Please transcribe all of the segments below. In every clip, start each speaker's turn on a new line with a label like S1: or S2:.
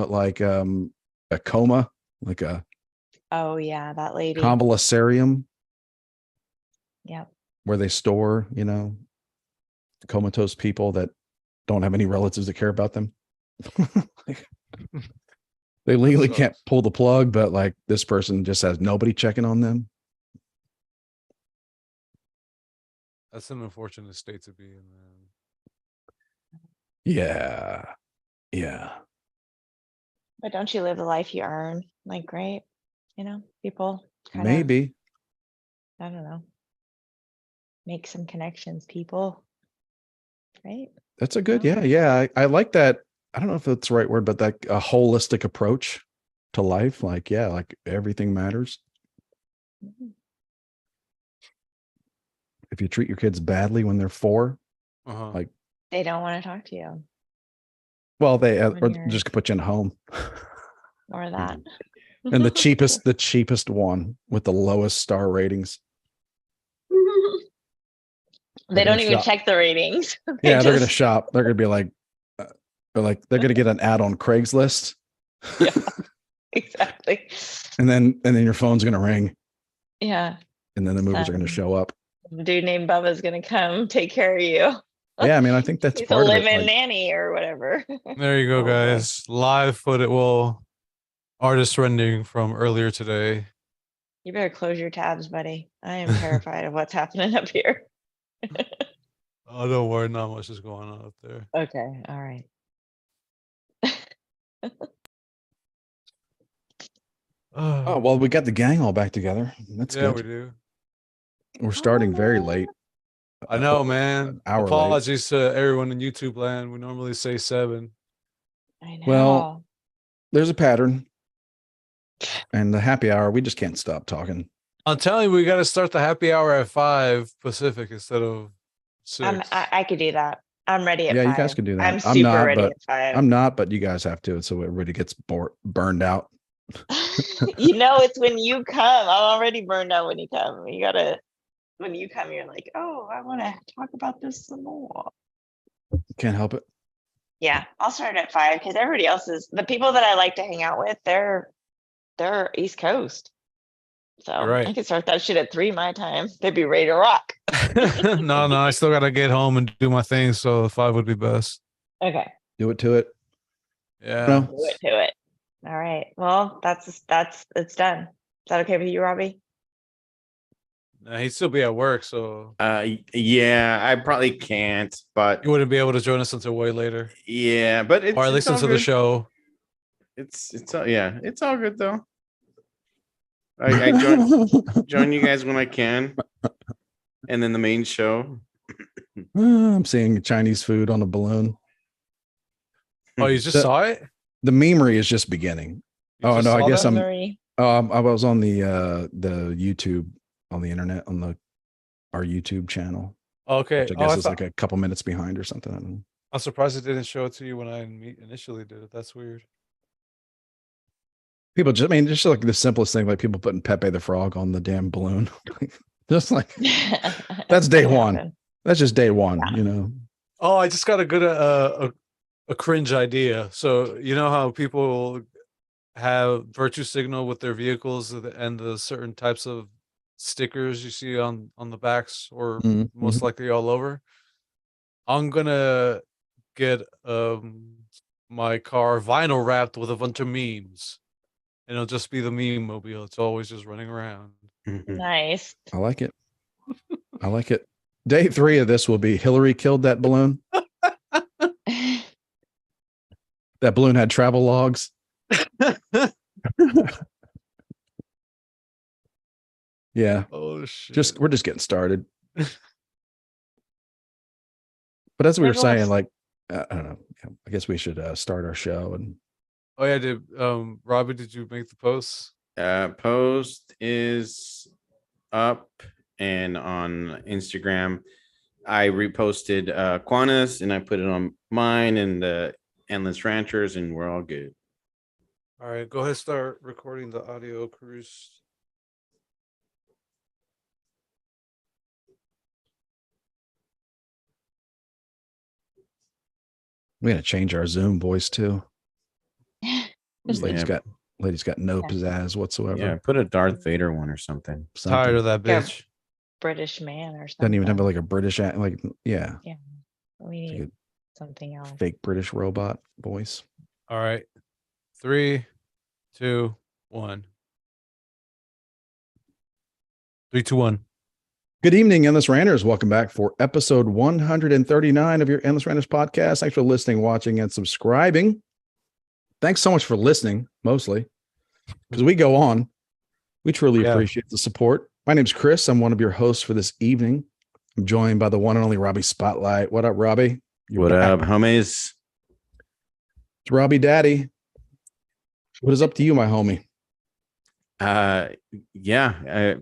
S1: but like a coma, like a
S2: Oh yeah, that lady.
S1: convalescerium
S2: Yep.
S1: where they store, comatose people that don't have any relatives that care about them. They legally can't pull the plug, but like this person just has nobody checking on them.
S3: That's an unfortunate state to be in, man.
S1: Yeah. Yeah.
S2: But don't you live the life you earn? Like, right? People kind of,
S1: Maybe.
S2: I don't know, make some connections, people. Right?
S1: That's a good, yeah. I like that. I don't know if that's the right word, but like a holistic approach to life. Like, yeah, like everything matters.
S2: Mhm.
S1: If you treat your kids badly when they're 4, like,
S2: They don't want to talk to you.
S1: well, they
S2: When
S1: or
S2: you're-
S1: just put you in a home.
S2: Or that.
S1: And the cheapest one with the lowest star ratings.
S2: They don't even check the ratings.
S1: Yeah, they're gonna shop. They're gonna be like, they're gonna get an ad on Craigslist.
S2: Yeah, exactly.
S1: And then your phone's gonna ring.
S2: Yeah.
S1: And then the movers are gonna show up.
S2: A dude named Bubba's gonna come take care of you.
S1: Yeah, I mean, I think that's
S2: He's
S1: part
S2: a
S1: of it.
S2: live-in nanny or whatever.
S3: There you go, guys. Live footage. Well, artist rendering from earlier today.
S2: You better close your tabs, buddy. I am terrified of what's happening up here.
S3: Oh, don't worry. Not much is going on up there.
S2: Okay. All right.
S1: Oh, well, we got the gang all back together. That's good.
S3: Yeah, we do.
S1: We're starting very late.
S3: I know, man.
S1: An hour late.
S3: Apologies to everyone in YouTube land. We normally say 7.
S2: I know.
S1: Well, there's a pattern. And the happy hour, we just can't stop talking.
S3: I'm telling you, we got to start the happy hour at 5 Pacific instead of 6.
S2: I could do that. I'm ready at 5.
S1: Yeah, you guys can do that.
S2: I'm super ready at 5.
S1: I'm not, but you guys have to. So everybody gets burned out.
S2: It's when you come. I'm already burned out when you come. When you come, you're like, oh, I want to talk about this some more.
S1: Can't help it.
S2: Yeah, I'll start at 5 because everybody else the people that I like to hang out with, they're East Coast. So I can start that shit at 3 my time. They'd be ready to rock.
S3: No, I still got to get home and do my thing. So 5 would be best.
S2: Okay.
S1: Do it to it.
S3: Yeah.
S2: No. Do it to it. All right. Well, it's done. Is that okay with you, Robbie?
S3: He'd still be at work, so
S4: yeah, I probably can't, but
S3: you wouldn't be able to join us until way later.
S4: Yeah, but
S3: or at least until the show.
S4: It's all good though. I join you guys when I can, and then the main show.
S1: I'm seeing Chinese food on a balloon.
S3: Oh, you just saw it?
S1: The memery is just beginning. Oh no, I guess I was on the YouTube on the internet on our YouTube channel.
S3: Okay,
S1: which I guess is like a couple minutes behind or something. I don't know.
S3: I'm surprised it didn't show it to you when I initially did it. That's weird.
S1: People just like the simplest thing, like people putting Pepe the Frog on the damn balloon. Just like that's day one. That's just day one,
S3: Oh, I just got a good a cringe idea. So you know how people have virtue signal with their vehicles and the certain types of stickers you see on the backs or most likely all over. I'm gonna get my car vinyl wrapped with a bunch of memes, and it'll just be the meme mobile. It's always just running around.
S2: Nice.
S1: I like it. I like it. Day 3 of this will be Hillary killed that balloon. That balloon had travel logs. Yeah.
S3: Oh shit.
S1: We're just getting started. But as we were saying, like, I don't know. I guess we should start our show. And
S3: oh yeah, Robbie, did you make the post?
S4: Post is up, and on Instagram, I reposted Quantas, and I put it on mine and the Endless Ranters, and we're all good.
S3: All right, go ahead, start recording the audio, Cruz.
S1: we got to change our Zoom voice too. This lady's
S4: Yeah.
S1: got no
S2: Yeah.
S1: pizzazz whatsoever.
S4: Yeah, put a Darth Vader one or something.
S3: Tired of that
S2: Yeah.
S3: bitch.
S2: British man or something.
S1: Doesn't even have like a British like yeah,
S2: We
S1: like
S2: need something else.
S1: fake British robot voice.
S3: All right. 3, 2, 1. 3, 2, 1.
S1: Good evening, Endless Ranters. Welcome back for episode 139 of your Endless Ranters podcast. Thanks for listening, watching, and subscribing. Thanks so much for listening, mostly, because we go on. We truly appreciate the support. My name's Chris. I'm one of your hosts for this evening. I'm joined by the one and only Robbie Spotlight. What up, Robbie?
S4: What up, homies?
S1: It's Robbie Daddy. What is up to you, my homie?
S4: Yeah,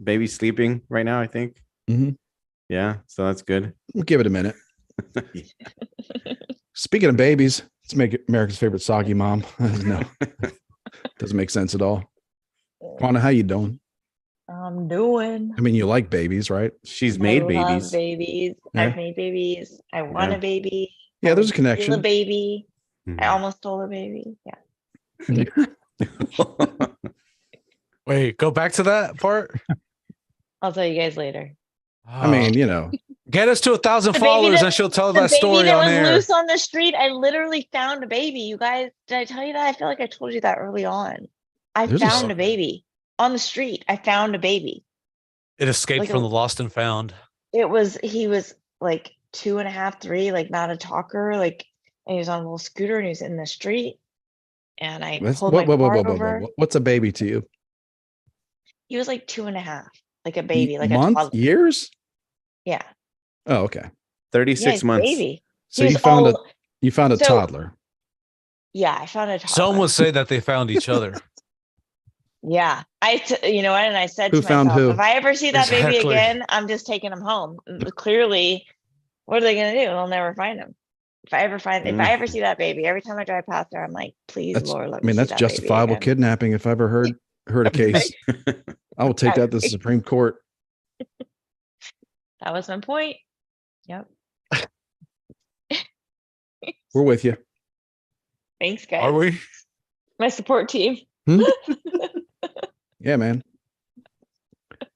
S4: baby's sleeping right now, I think.
S1: Mhm.
S4: Yeah, so that's good.
S1: We'll give it a minute. Speaking of babies, let's make it America's favorite soggy mom. No, doesn't make sense at all. Quana, how you doing?
S2: I'm doing.
S1: I mean, you like babies, right?
S4: She's made
S2: I
S4: babies.
S2: love babies.
S1: Yeah.
S2: I've made babies. I want
S4: Yeah.
S2: a baby.
S1: Yeah,
S2: I
S1: there's a
S2: would
S1: connection.
S2: steal a baby.
S4: Mhm.
S2: I almost stole a baby. Yeah.
S3: Wait, go back to that part.
S2: I'll tell you guys later.
S1: I mean,
S3: get us to 1,000
S2: The baby
S3: followers
S2: that-
S3: and she'll tell
S2: The
S3: that
S2: baby
S3: story
S2: that
S3: on
S2: was
S3: air.
S2: loose on the street. I literally found a baby. You guys, did I tell you that? I feel like I told you that early on. I
S1: There's a
S2: found a
S3: s-
S2: baby on the street. I found a baby.
S3: It escaped
S2: like
S3: from
S2: a-
S3: the lost and found.
S2: He was like 2.5, 3, like not a talker, like, and he was on a little scooter and he was in the street. And I pulled my car over.
S1: What's a baby to you?
S2: He was like 2.5, like a baby, like a
S1: months,
S2: toddler.
S1: years?
S2: Yeah.
S1: Oh, okay.
S4: 36
S2: he's a
S4: months.
S2: baby.
S1: So
S2: He
S1: you
S2: was
S1: found
S2: all-
S1: a
S2: so-
S1: toddler.
S2: Yeah, I found a toddler.
S3: Some would say that they found each other.
S2: Yeah, you know what? And I said
S1: Who
S2: to
S1: found
S2: myself,
S1: who?
S2: if I ever see that baby
S3: Exactly.
S2: again, I'm just taking him home. Clearly, what are they gonna do? They'll never find him. If I ever see that baby, every time I drive past there, I'm like, please, Lord, let me see
S1: That's
S2: that baby
S1: justifiable
S2: again.
S1: kidnapping. If I ever heard a case, I will take that to the Supreme Court.
S2: That was my point. Yep.
S1: We're with you.
S2: Thanks, guys.
S3: Are we?
S2: My support team.
S1: Yeah, man.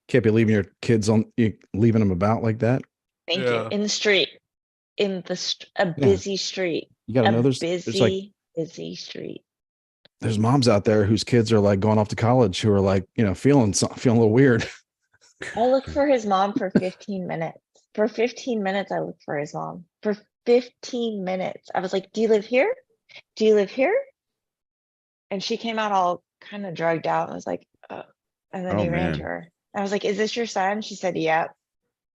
S1: Can't be leaving your kids leaving them about like that.
S2: Thank you.
S3: Yeah.
S2: In the street. A busy street.
S1: You got to know
S2: A
S1: busy
S2: street.
S1: there's moms out there whose kids are like going off to college who are like, feeling a little weird.
S2: I looked for his mom for 15 minutes. For 15 minutes, I looked for his mom. For 15 minutes. I was like, do you live here? Do you live here? And she came out all kind of drugged out and was like, oh. And then
S4: Oh,
S2: he ran
S4: man.
S2: to her. I was like, is this your son? She said, yeah.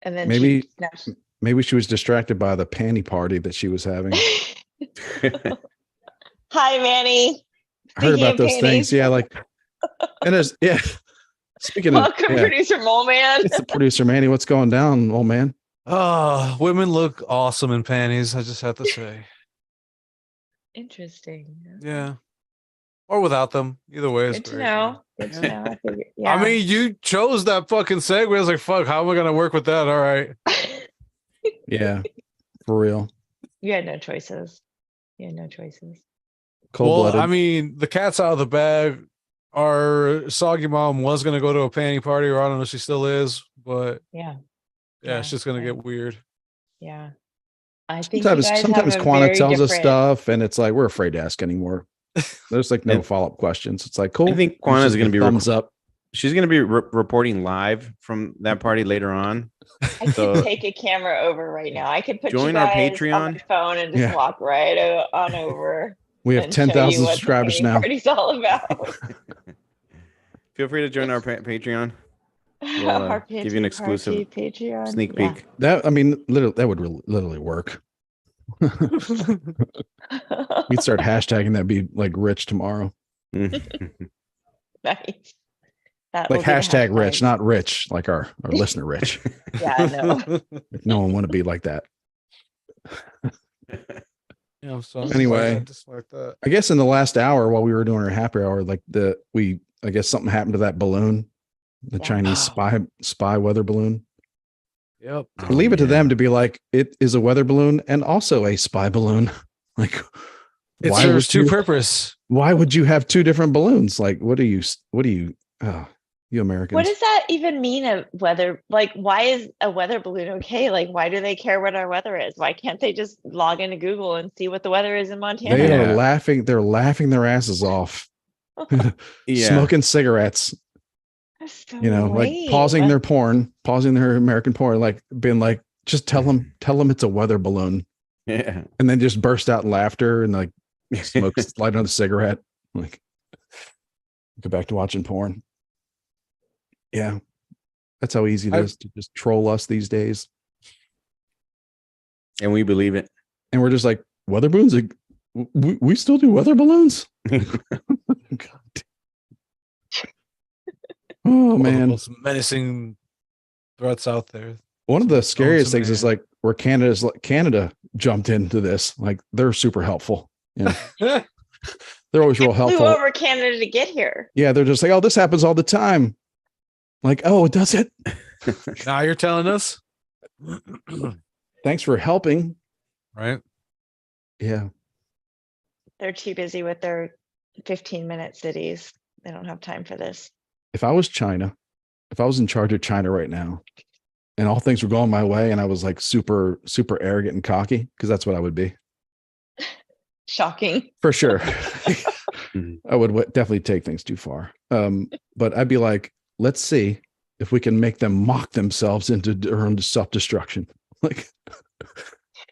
S2: And then
S1: Maybe-
S2: she snapped.
S1: Maybe she was distracted by the panty party that she was having.
S2: Hi, Manny.
S1: I heard
S2: Speaking
S1: about
S2: of
S1: those
S2: panties.
S1: things. Yeah, and there's Speaking
S2: Welcome,
S1: of
S2: producer Mole Man.
S1: it's the producer Manny. What's going down, old man?
S3: Oh, women look awesome in panties. I just have to say.
S2: Interesting.
S3: Yeah. Or without them. Either way is
S2: Good to
S3: great.
S2: know. Good to know. I figured, yeah.
S3: I mean, you chose that fucking segue. I was like, fuck, how am I gonna work with that? All right.
S1: Yeah, for real.
S2: You had no choices.
S1: Cold-blooded.
S3: Well, I mean, the cat's out of the bag. Our soggy mom was gonna go to a panty party, or I don't know if she still is, but
S2: Yeah.
S3: yeah, it's just gonna
S2: yeah.
S3: get weird.
S2: Yeah. I think you guys
S1: sometimes
S2: have a
S1: Quana
S2: very
S1: tells us
S2: different-
S1: stuff, and it's like we're afraid to ask anymore. There's like no
S4: And-
S1: follow-up questions. It's like cool.
S4: I think
S1: It's
S4: Quana's
S1: just
S4: going to be
S1: thumbs up.
S4: She's going to be reporting live from that party later on.
S2: I could
S4: So-
S2: take a camera over right now. I could put
S4: Join
S2: you
S4: our
S2: guys on
S4: Patreon.
S2: my phone and just
S1: Yeah.
S2: walk right on over.
S1: We have
S2: and show you
S1: 10,000
S2: what the
S1: subscribers
S2: panty
S1: now.
S2: Party's all about.
S4: Feel free to join our Patreon. We'll,
S2: Our
S4: give you an
S2: Panty
S4: exclusive
S2: Party Patreon.
S4: Sneak
S2: Yeah.
S4: peek.
S1: Literally, that would literally work. We'd start hashtagging that. Be like rich tomorrow.
S2: Nice. That
S1: Like
S2: will be the
S1: hashtag rich,
S2: hashtag.
S1: not rich, like our listener rich.
S2: Yeah, no.
S1: Like, no one want to be like that.
S3: Yeah, so
S1: Anyway.
S3: just like that.
S1: I guess in the last hour while we were doing our happy hour, I guess something happened to that balloon, the
S2: Yeah.
S1: Chinese spy weather balloon.
S3: Yep.
S1: I leave it to them to be like, it is a weather balloon and also a spy balloon. Like,
S3: It
S1: why
S3: serves
S1: would
S3: two
S1: you-
S3: purpose.
S1: Why would you have two different balloons? Like, what are you, oh, you Americans?
S2: What does that even mean? A weather, like, why is a weather balloon okay? Like, why do they care what our weather is? Why can't they just log into Google and see what the weather is in Montana?
S1: They are
S4: Yeah.
S1: laughing. They're laughing their asses off,
S4: Yeah.
S1: smoking cigarettes,
S2: That's so
S1: like pausing their American porn, like being like, just tell them it's a weather balloon.
S4: Yeah.
S1: And then just burst out in laughter and like smoke, light on a cigarette. Like, go back to watching porn. Yeah. That's how easy it is to just troll us these days.
S4: And we believe it.
S1: And we're just like, weather balloons? Like, we still do weather balloons? God. Oh,
S3: One of the
S1: man.
S3: most menacing threats out there.
S1: One of the scariest things is
S3: man.
S1: like where Canada jumped into this. Like, they're super helpful. Yeah. They're always real
S2: Flew
S1: helpful.
S2: over Canada to get here.
S1: Yeah, they're just like, oh, this happens all the time. Like, oh, does it?
S3: Now you're telling us,
S1: Thanks for helping.
S3: right?
S1: Yeah.
S2: They're too busy with their 15-minute cities. They don't have time for this.
S1: If I was China, if I was in charge of China right now and all things were going my way and I was like super, super arrogant and cocky, because that's what I would be.
S2: Shocking.
S1: For sure.
S4: Mhm.
S1: I would definitely take things too far. But I'd be like, let's see if we can make them mock themselves into their own self-destruction. Like,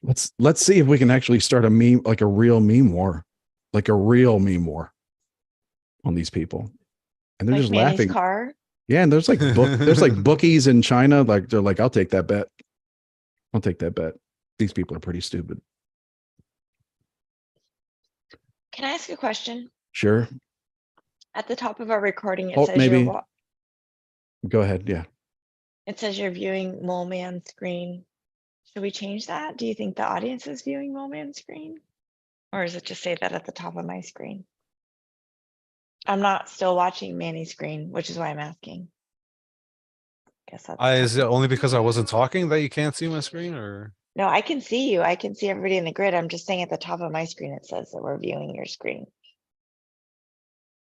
S1: let's see if we can actually start a meme, like a real meme war on these people. And they're
S2: Like
S1: just
S2: Manny's
S1: laughing.
S2: car.
S1: Yeah, and there's like bookies in China. Like, they're like, I'll take that bet. I'll take that bet. These people are pretty stupid.
S2: Can I ask a question?
S1: Sure.
S2: At the top of our recording, it
S1: Oh,
S2: says
S1: maybe. Go ahead. Yeah.
S2: it says you're viewing Mole Man screen. Should we change that? Do you think the audience is viewing Mole Man screen? Or does it just say that at the top of my screen? I'm not still watching Manny's screen, which is why I'm asking. Guess that's
S3: Is it only because I wasn't talking that you can't see my screen, or?
S2: no, I can see you. I can see everybody in the grid. I'm just saying at the top of my screen, it says that we're viewing your screen.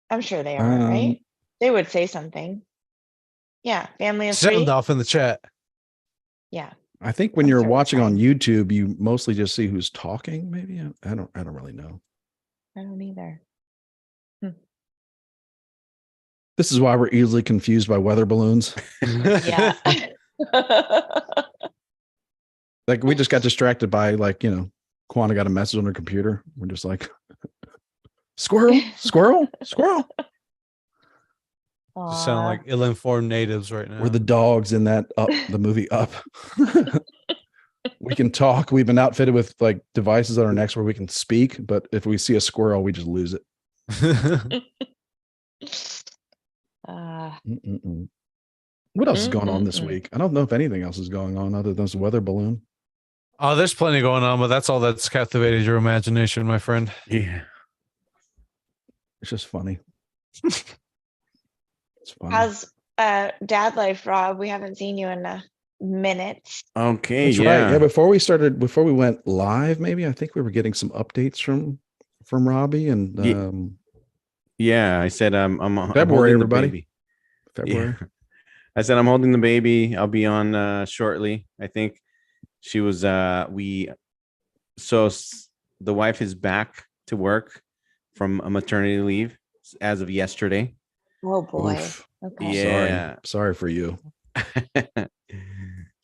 S2: I'm sure they are, right? They would say something. Yeah, family of
S3: Sound
S2: three.
S3: off in the chat.
S2: Yeah,
S1: I think when
S2: I'm
S1: you're
S2: sure they're
S1: watching on
S2: fine.
S1: YouTube, you mostly just see who's talking. Maybe I don't really know.
S2: I don't either.
S1: This is why we're easily confused by weather balloons.
S2: Yeah.
S1: Like, we just got distracted by, like, Quana got a message on her computer. We're just like, squirrel, squirrel, squirrel.
S3: Just sound
S2: Aw.
S3: like ill-informed natives right now.
S1: We're the dogs in that the movie Up. We can talk. We've been outfitted with like devices on our necks where we can speak, but if we see a squirrel, we just lose it. Mm-mm-mm. What else is going on this week? I don't know if anything else is going on other than this weather balloon.
S3: Oh, there's plenty going on, but that's all that's captivated your imagination, my friend.
S4: Yeah.
S1: It's just funny. It's funny.
S2: How's dad life, Rob? We haven't seen you in a minute.
S4: Okay.
S1: That's
S4: Yeah.
S1: right. Yeah. Before we went live, maybe I think we were getting some updates from Robbie and
S4: Yeah. I said I'm
S1: February,
S4: holding the
S1: everybody.
S4: baby.
S1: February.
S4: Yeah. I said I'm holding the baby. I'll be on shortly. I think she was the wife is back to work from a maternity leave as of yesterday.
S2: Oh boy.
S1: Oof.
S2: Okay.
S4: Yeah.
S1: Sorry for you.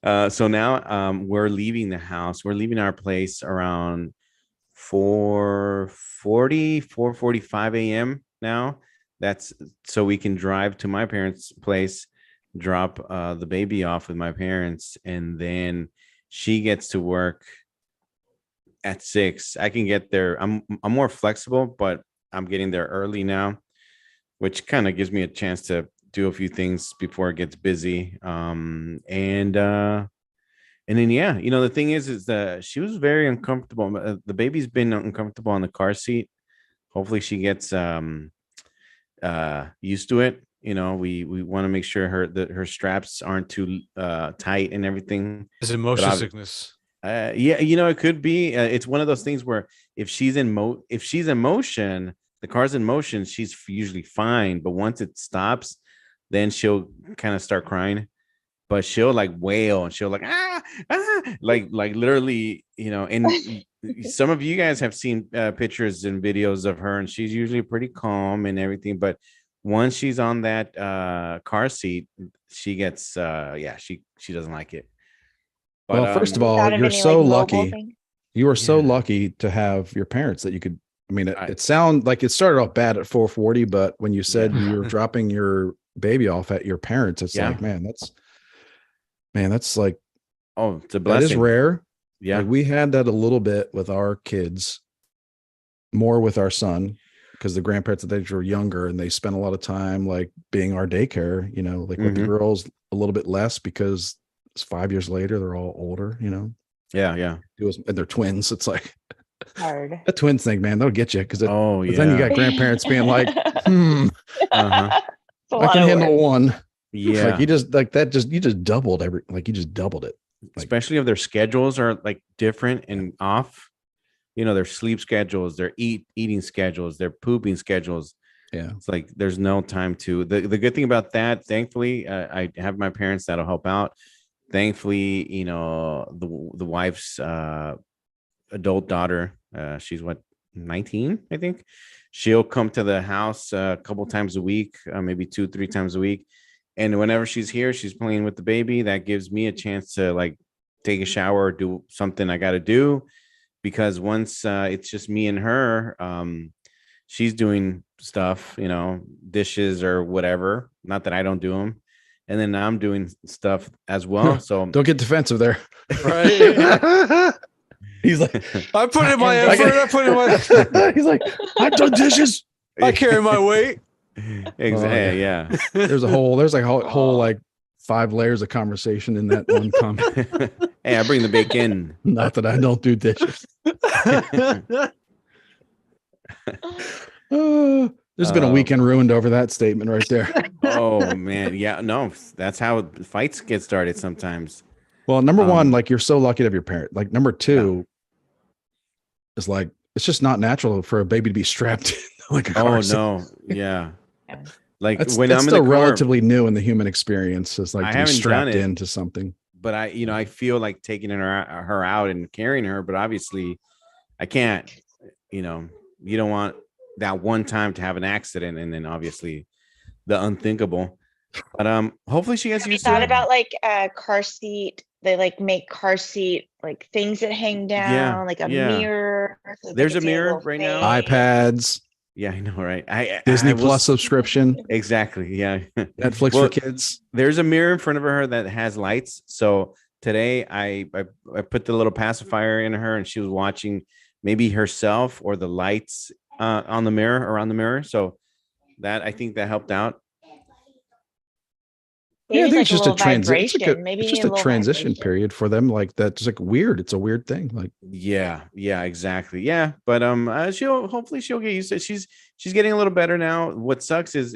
S4: So now we're leaving the house. We're leaving our place around 4:45 a.m. now. That's so we can drive to my parents' place, drop the baby off with my parents, and then she gets to work at 6. I can get there. I'm more flexible, but I'm getting there early now, which kind of gives me a chance to do a few things before it gets busy. And then yeah, the thing is that she was very uncomfortable. The baby's been uncomfortable on the car seat. Hopefully she gets used to it. We want to make sure her straps aren't too tight and everything.
S3: Is it motion sickness?
S4: Yeah, it could be. It's one of those things where if she's in motion, the car's in motion, she's usually fine. But once it stops, then she'll kind of start crying. But she'll like wail and she'll like like literally, and some of you guys have seen pictures and videos of her, and she's usually pretty calm and everything. But once she's on that car seat, she gets she doesn't like it. But
S1: Well, first of
S2: Is
S1: all,
S2: that of
S1: you're
S2: any,
S1: so
S2: like, mobile
S1: lucky.
S2: thing?
S1: You are so
S4: Yeah.
S1: lucky to have your parents that you could. I mean,
S4: I-
S1: it sounds like it started off bad at 440, but when you said
S4: Yeah.
S1: you were dropping your baby off at your parents, it's
S4: Yeah.
S1: like, that's like,
S4: Oh, it's a
S1: that
S4: blessing.
S1: is rare.
S4: Yeah.
S1: Like, we had that a little bit with our kids, more with our son, because the grandparents at the age were younger and they spent a lot of time like being our daycare, like with the
S4: Mhm.
S1: girls a little bit less because it's 5 years later, they're all older,
S4: Yeah.
S1: and they're twins. It's like
S2: Hard.
S1: a twins thing, man, they'll get you because
S4: Oh,
S1: but then you
S4: yeah.
S1: got grandparents being like,
S4: Uh-huh.
S2: It's a
S1: I
S2: lot
S1: can
S2: of
S1: handle
S2: work.
S1: one.
S4: Yeah.
S1: Like you just doubled you just doubled it. Like,
S4: Especially if their schedules are like different and off. Their sleep schedules, their eating schedules, their pooping schedules.
S1: yeah.
S4: It's like there's no time to. The good thing about that, thankfully, I have my parents that'll help out. Thankfully, the wife's adult daughter, she's what, 19, I think. She'll come to the house a couple times a week, maybe 2-3 times a week. And whenever she's here, she's playing with the baby. That gives me a chance to like take a shower or do something I got to do. Because once it's just me and her, she's doing stuff, dishes or whatever. Not that I don't do them. And then I'm doing stuff as well. So
S1: Don't get defensive there.
S3: Right.
S1: He's like,
S3: I put in my
S2: I
S3: effort. I put in my.
S1: he's like, I've done dishes.
S3: I carry my weight.
S4: exactly. Yeah.
S1: There's like a whole like 5 layers of conversation in that one comment.
S4: Hey, I bring the bacon.
S1: Not that I don't do dishes. There's been a weekend ruined over that statement right there.
S4: Oh man, yeah, no, that's how fights get started sometimes.
S1: Well, number one, like, you're so lucky to have your parent. Like, number two is like, it's just not natural for a baby to be strapped in like a car seat.
S4: No, yeah.
S2: Yeah.
S4: Like
S1: That's
S4: when I'm in
S1: still
S4: the car,
S1: relatively new in the human experience. It's like
S4: I
S1: to be
S4: haven't done
S1: strapped
S4: it.
S1: into something.
S4: but I feel like taking her out and carrying her, but obviously I can't. You don't want that one time to have an accident, and then obviously the unthinkable. But hopefully she gets
S2: Have you
S4: used to
S2: thought
S4: it.
S2: about like a car seat? They like make car seat like things that hang down, like a mirror. So they
S4: There's
S2: can
S4: a
S2: see
S4: mirror
S2: little
S4: right now.
S2: face.
S1: iPads,
S4: Yeah, I know, right? I
S1: Disney
S4: will
S1: Plus subscription,
S4: exactly. Yeah.
S1: Netflix
S4: Well,
S1: for kids.
S4: There's a mirror in front of her that has lights. So today I put the little pacifier in her, and she was watching maybe herself or the lights on the mirror, around the mirror. So that, I think that helped out.
S1: Yeah, I
S2: Maybe
S1: think
S2: like
S1: it's
S2: a
S1: just a
S2: little
S1: transition.
S2: vibration. Maybe
S1: It's
S2: you
S1: just
S2: need
S1: a
S2: little
S1: transition
S2: vibration.
S1: period for them. Like, that's like weird. It's a weird thing. Like,
S4: Yeah, exactly. Yeah, but hopefully she'll get used to it. She's getting a little better now. What sucks is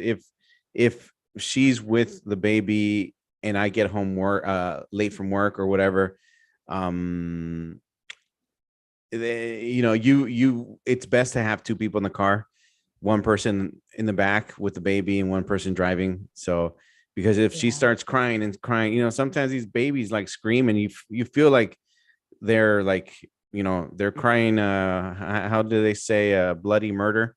S4: if she's with the baby and I get home late from work or whatever, it's best to have two people in the car, one person in the back with the baby and one person driving. So because if she
S2: Yeah.
S4: starts crying and crying, sometimes these babies like scream, and you feel like they're like, they're crying, how do they say, bloody murder,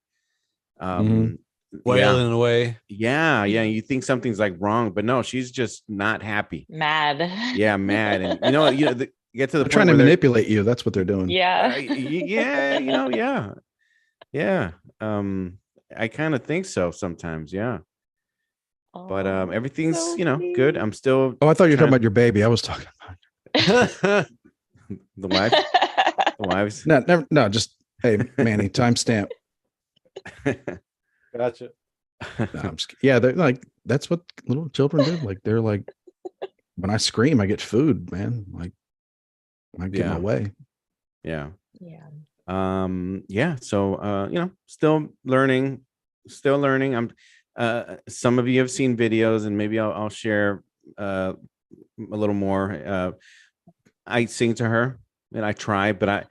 S3: Wailing away.
S4: yeah, you think something's like wrong, but no, she's just not happy.
S2: Mad.
S4: Yeah, mad. And get to the
S1: they're
S4: point
S1: trying to
S4: where
S1: manipulate you. That's what they're doing.
S2: Yeah.
S4: yeah. I kind of think so sometimes, yeah. But
S2: Oh,
S4: everything's
S2: so
S4: good.
S2: sweet.
S4: I'm still
S1: Oh, I thought you were talking
S4: trying-
S1: about your baby. I was talking about
S4: the wife, the wives.
S1: no, just, hey, Manny, timestamp.
S3: Gotcha.
S1: No, I'm just, yeah, they're like, that's what little children do. Like, they're like, when I scream, I get food, man. Like, I get my
S4: Yeah.
S1: way.
S4: Yeah.
S2: Yeah.
S4: So still learning. I'm some of you have seen videos, and maybe I'll share a little more. I sing to her and I try, but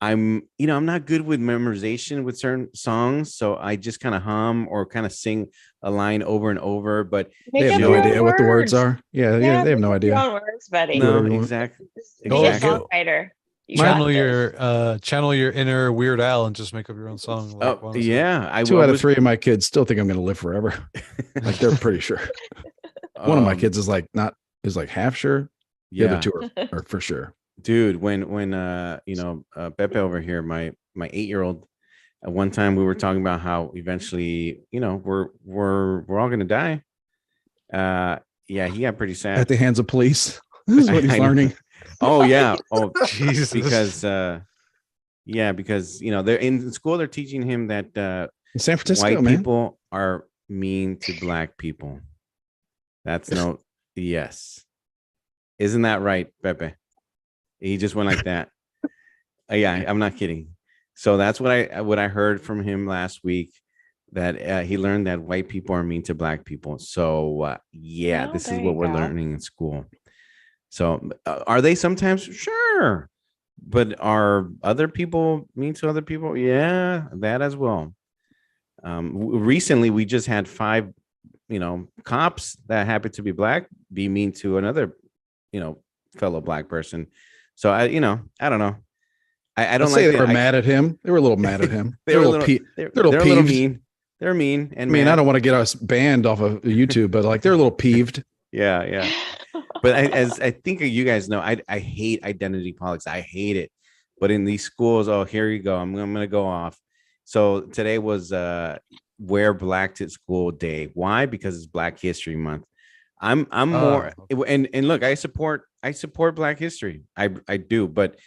S4: I'm not good with memorization with certain songs, so I just kind of hum or kind of sing a line over and over. But
S1: They
S2: Make
S1: have
S2: up
S1: no
S2: your
S1: idea
S2: own
S1: what the words
S2: words.
S1: are. Yeah,
S2: Yeah,
S1: they have
S2: make
S1: no
S2: up your
S1: idea.
S2: own words, buddy.
S1: Do
S4: no,
S1: whatever you want.
S4: exactly.
S2: Just be a
S3: Exactly.
S2: songwriter. You
S1: My-
S2: got
S3: Channel
S2: this.
S3: channel your inner Weird Al and just make up your own song. Like
S4: Oh
S3: Juana said.
S4: yeah,
S1: Two out of
S4: was
S1: three of my kids still think I'm going to live forever. Like they're pretty sure. One of my kids is like half sure. The other
S4: Yeah,
S1: two are for sure.
S4: dude. When Pepe over here, my 8-year-old. At one time, we were talking about how eventually, we're all gonna die. Yeah, he got pretty
S1: At
S4: sad.
S1: the hands of police. This is what he's
S4: I know.
S1: learning.
S4: Oh yeah. Oh,
S3: Jesus.
S4: because they're in school. They're teaching him that
S1: In San Francisco,
S4: white
S1: man.
S4: people are mean to black people. That's no. Yes. Isn't that right, Pepe? He just went like that. Yeah, I'm not kidding. So that's what I heard from him last week, that he learned that white people are mean to black people. So yeah,
S2: Oh,
S4: this is
S2: there
S4: what
S2: you
S4: we're
S2: go.
S4: learning in school. So are they sometimes? Sure. But are other people mean to other people? Yeah, that as well. Recently, we just had 5, cops that happen to be black be mean to another, fellow black person. So I don't know. I don't
S1: Let's say
S4: like
S1: they were
S4: that.
S1: mad at him. They were a little mad at him.
S4: They were a little.
S1: they're
S4: They're
S1: a little
S4: a little
S1: peeved.
S4: mean. They're mean and
S1: I mean, I
S4: mad.
S1: don't want to get us banned off of YouTube, but like they're a little peeved.
S4: Yeah, yeah. But as I think you guys know, I hate identity politics. I hate it. But in these schools, oh, here you go. I'm gonna go off. So today was Wear Black to School Day. Why? Because it's Black History Month. I'm more and look, I support Black history. I do, but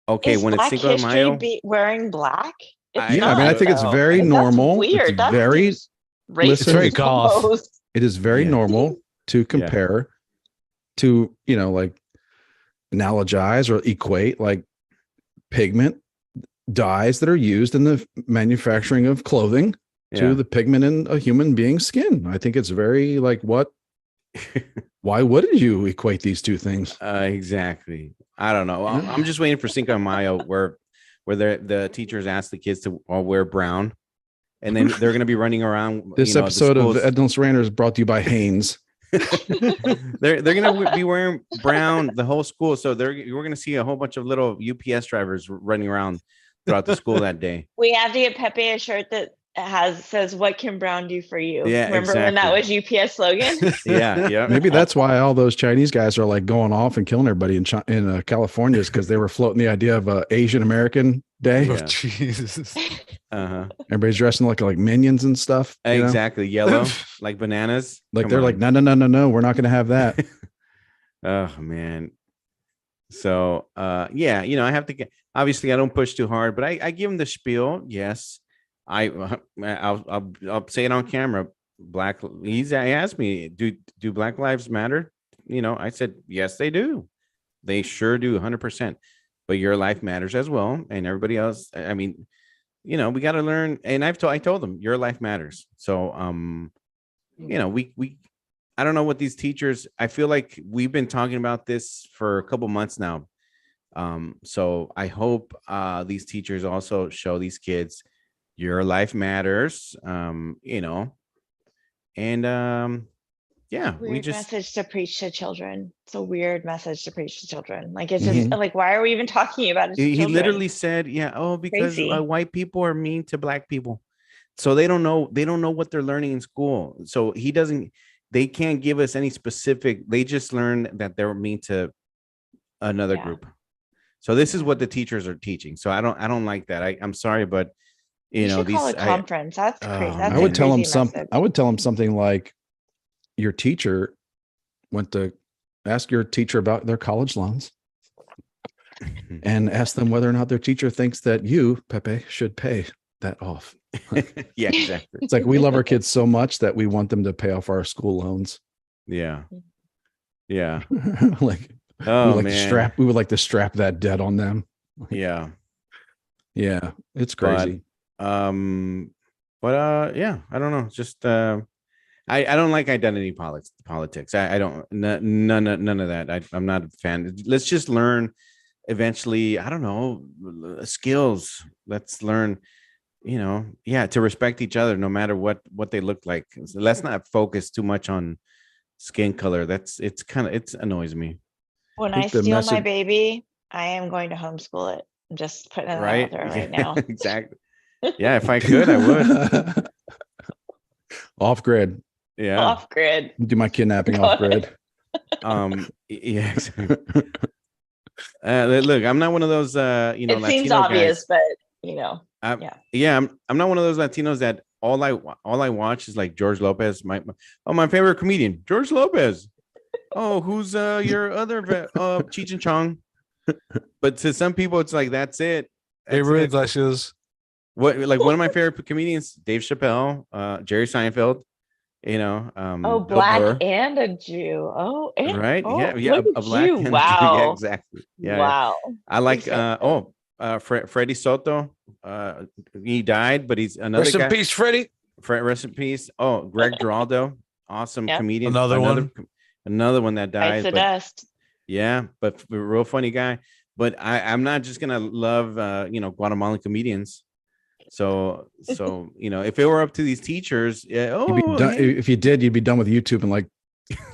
S4: okay,
S2: Is
S4: when it's
S2: Black
S4: Cinco de
S2: history
S4: Mayo,
S2: wearing black? It's
S1: Yeah, I mean, I
S2: not,
S1: think it's
S2: though.
S1: very
S2: Like,
S1: normal.
S2: That's weird.
S1: It's
S2: That's
S1: very
S2: just
S1: listen,
S3: It's very
S2: racist
S3: goth.
S2: almost.
S1: It is very
S4: Yeah.
S1: normal to compare to, like analogize or equate like pigment dyes that are used in the manufacturing of clothing to the pigment in a human being's skin. I think it's very like why wouldn't you equate these two things?
S4: Exactly. I don't know.
S1: Yeah.
S4: I'm just waiting for Cinco de Mayo where the teachers ask the kids to all wear brown, and then they're going to be running around.
S1: This episode of Endless Ranters brought to you by Hanes.
S4: they're going to be wearing brown the whole school, so we're going to see a whole bunch of little UPS drivers running around throughout the school that day.
S2: We have to get Pepe a shirt that says "What can Brown do for you?"
S4: Yeah,
S2: Remember when that was UPS slogan?
S4: Yeah.
S1: Maybe that's why all those Chinese guys are like going off and killing everybody in California, is because they were floating the idea of a Asian American Day.
S3: Oh,
S4: Yeah.
S3: Jesus.
S4: Uh-huh.
S1: Everybody's dressing like minions and stuff.
S4: Exactly. Yellow, like bananas.
S1: Like
S4: Come
S1: they're
S4: on.
S1: like, no, we're not going to have that.
S4: Oh man. So yeah, I have to get, obviously I don't push too hard, but I give him the spiel. Yes. I'll say it on camera. He asked me, do Black Lives matter? I said, yes, they do. They sure do 100%. But your life matters as well. And everybody else, I mean, we got to learn. And I told them your life matters. So, we I don't know what these teachers, I feel like we've been talking about this for a couple months now. So I hope these teachers also show these kids your life matters, and yeah,
S2: Weird message to preach to children. It's a weird message to preach to children. Like, it's just like, why are we even talking about it?
S4: He literally said, because
S2: Crazy.
S4: White people are mean to black people. So they don't know what they're learning in school. So they can't give us any specific, they just learn that they're mean to another group. So this is what the teachers are teaching. So I don't like that. I'm sorry, but
S2: you should call a conference. That's crazy. That's
S1: I would tell them
S2: something.
S1: I would tell them something like, your teacher went to ask your teacher about their college loans and ask them whether or not their teacher thinks that you, Pepe, should pay that off.
S4: Yeah, exactly.
S1: It's like, we love our kids so much that we want them to pay off our school loans.
S4: Yeah.
S1: Like,
S4: oh
S1: we
S4: man,
S1: we would like to strap that debt on them.
S4: Yeah,
S1: it's crazy.
S4: But yeah, I don't know. Just I don't like identity politics. I don't none of that. I'm not a fan. Let's just learn eventually, I don't know, skills. Let's learn, to respect each other no matter what they look like. So let's not focus too much on skin color. It annoys me.
S2: When
S1: I
S2: I
S1: think the
S2: steal my
S1: message,
S2: baby, I am going to homeschool it. I'm just putting that out
S4: Right?
S2: there
S4: Yeah,
S2: right now.
S4: exactly. Yeah, if I could, I would.
S1: off grid.
S4: Yeah.
S2: Off grid.
S1: Do my kidnapping
S2: Go
S1: off
S2: ahead.
S1: grid.
S4: Yeah. Exactly. Look, I'm not one of those
S2: It seems
S4: Latino
S2: obvious,
S4: guys.
S2: but yeah.
S4: Yeah, I'm not one of those Latinos that all I watch is like George Lopez. My favorite comedian, George Lopez. Oh, who's your other Cheech and Chong? But to some people, it's like that's it.
S3: Hey,
S4: That's
S3: Rudy
S4: it.
S3: Iglesias.
S4: What like one of my favorite comedians, Dave Chappelle, Jerry Seinfeld.
S2: Oh,
S4: Bill
S2: black
S4: Burr.
S2: and a Jew.
S4: Right? Yeah, yeah.
S2: Look
S4: A
S2: at
S4: black
S2: you.
S4: and a Jew. Yeah,
S2: Wow.
S4: exactly. Yeah, yeah.
S2: Wow.
S4: I like
S2: You're so
S4: Freddie Soto. He died, but he's another
S3: Rest in
S4: guy.
S3: peace, Freddie.
S4: Rest in peace. Oh, Greg Giraldo, awesome
S2: Yep.
S4: comedian.
S3: Another one.
S4: Another one that
S2: bites
S4: died.
S2: the
S4: But
S2: dust.
S4: yeah, but a real funny guy. But I'm not just gonna love Guatemalan comedians. So if it were up to these teachers, yeah,
S1: You'd be done,
S4: hey.
S1: if you did, you'd be done with YouTube in like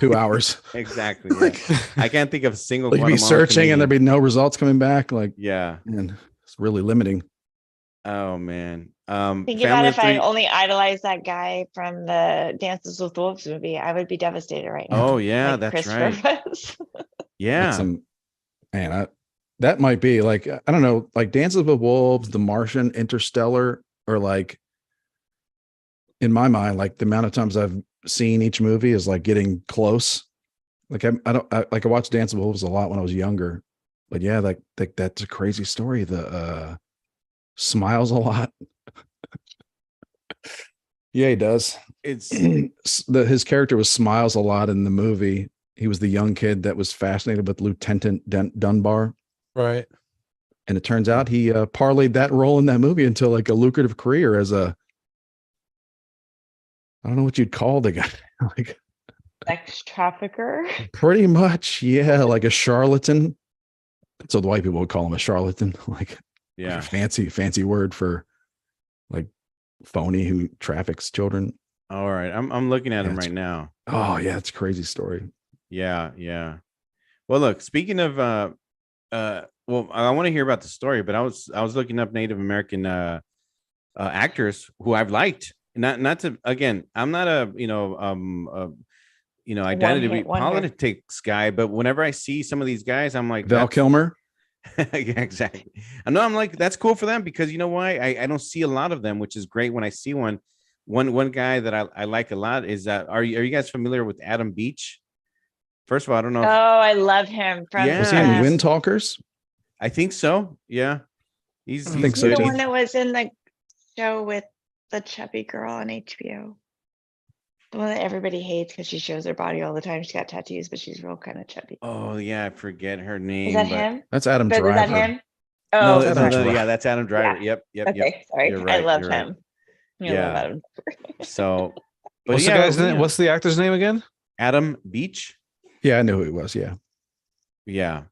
S1: 2 hours.
S4: Exactly. Yeah. I can't think of a single.
S1: Like you'd be
S4: Guatemalan
S1: searching
S4: comedian.
S1: and there'd be no results coming back. Like,
S4: Yeah.
S1: man, it's really limiting.
S4: Oh man.
S2: Think
S4: Family
S2: about
S4: of
S2: if I
S4: Three.
S2: only idolized that guy from the Dances with Wolves movie, I would be devastated right now.
S4: Oh yeah,
S2: like
S4: that's
S2: Christopher
S4: right.
S2: was.
S4: Yeah.
S1: That's some, man, that might be like, I don't know, like Dances with Wolves, The Martian, Interstellar, or like, in my mind, like the amount of times I've seen each movie is like getting close. Like I watched Dance with Wolves a lot when I was younger, but yeah, like that's a crazy story. The smiles a lot. Yeah, he does.
S4: It's
S1: His character was smiles a lot in the movie. He was the young kid that was fascinated with Lieutenant Dunbar.
S3: Right.
S1: And it turns out he parlayed that role in that movie into like a lucrative career as a, I don't know what you'd call the guy. Like
S2: Sex trafficker.
S1: pretty much, yeah, like a charlatan. So the white people would call him a charlatan, like
S4: yeah.
S1: a fancy word for like phony who traffics children.
S4: All right. I'm looking at him
S1: Yeah,
S4: right now.
S1: Oh yeah, it's a crazy story.
S4: Yeah, yeah. Well, look, speaking of well, I want to hear about the story, but I was looking up Native American actors who I've liked. Not to, again, I'm not a identity
S2: One-hit wonder.
S4: politics guy, but whenever I see some of these guys, I'm like
S1: Val Kilmer.
S4: yeah, exactly. I know, I'm like, that's cool for them, because you know why? I don't see a lot of them, which is great when I see one guy that I like a lot is that are you guys familiar with Adam Beach? First of all, I don't know.
S2: Oh, I love him from
S4: Yeah.
S1: Was he in
S4: Yes.
S1: Wind Talkers?
S4: I think so. Yeah. He's
S1: I think
S2: He's
S1: so
S2: the
S1: too.
S2: one that was in the show with the chubby girl on HBO. The one that everybody hates because she shows her body all the time. She's got tattoos, but she's real kind of chubby.
S4: Oh yeah, I forget her name.
S2: Is that
S4: but
S2: him?
S1: That's Adam
S2: But
S1: Driver.
S2: is that him?
S4: No,
S2: Oh,
S1: Adam
S2: sorry.
S1: Driver.
S4: yeah, that's Adam Driver.
S2: Yeah.
S4: Yep.
S2: Okay, sorry.
S4: You're
S2: I
S4: right,
S2: love
S4: you're right.
S2: him. I
S4: Yeah.
S2: love Adam.
S4: So, but
S3: What's
S4: yeah,
S3: the guy's
S4: yeah.
S3: name? What's the actor's name again?
S4: Adam Beach?
S1: Yeah, I knew who he was. Yeah.
S4: Yeah.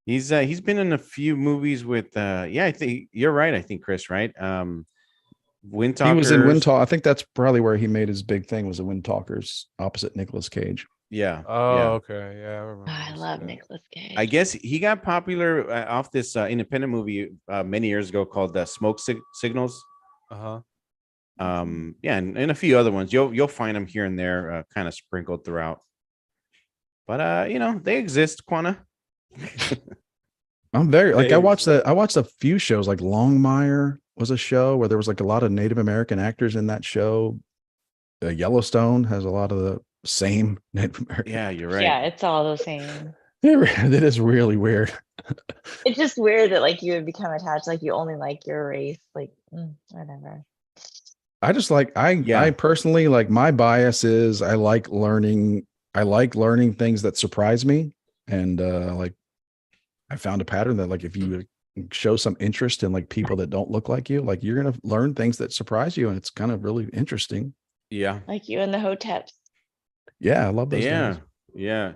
S4: He's been in a few movies with I think you're right. I think Chris, right? Wind Talkers.
S1: He was in Wind Talk. I think that's probably where he made his big thing, was the Wind Talkers opposite Nicolas Cage.
S4: Yeah.
S3: Oh,
S4: yeah.
S3: okay. Yeah, I remember.
S2: I
S3: this
S2: love
S3: guy.
S2: Nicolas Cage.
S4: I guess he got popular off this independent movie many years ago called Smoke Signals.
S3: Uh-huh.
S4: Yeah, and a few other ones. You'll find them here and there, kind of sprinkled throughout. But they exist, Quana.
S1: I'm very like
S4: They
S1: I watched a few shows, like Longmire was a show where there was like a lot of Native American actors in that show. Yellowstone has a lot of the same Native American.
S4: Yeah, you're right.
S2: Yeah, it's all the same.
S1: It is really weird.
S2: It's just weird that like you would become attached, like you only like your race, like whatever.
S1: I just like I personally, like, my bias is I like learning things that surprise me, and like I found a pattern that, like, if you show some interest in like people that don't look like you, like, you're gonna learn things that surprise you, and it's kind of really interesting.
S4: Yeah.
S2: Like you and the Hoteps.
S1: Yeah, I love those
S4: Yeah.
S1: guys.
S4: Yeah.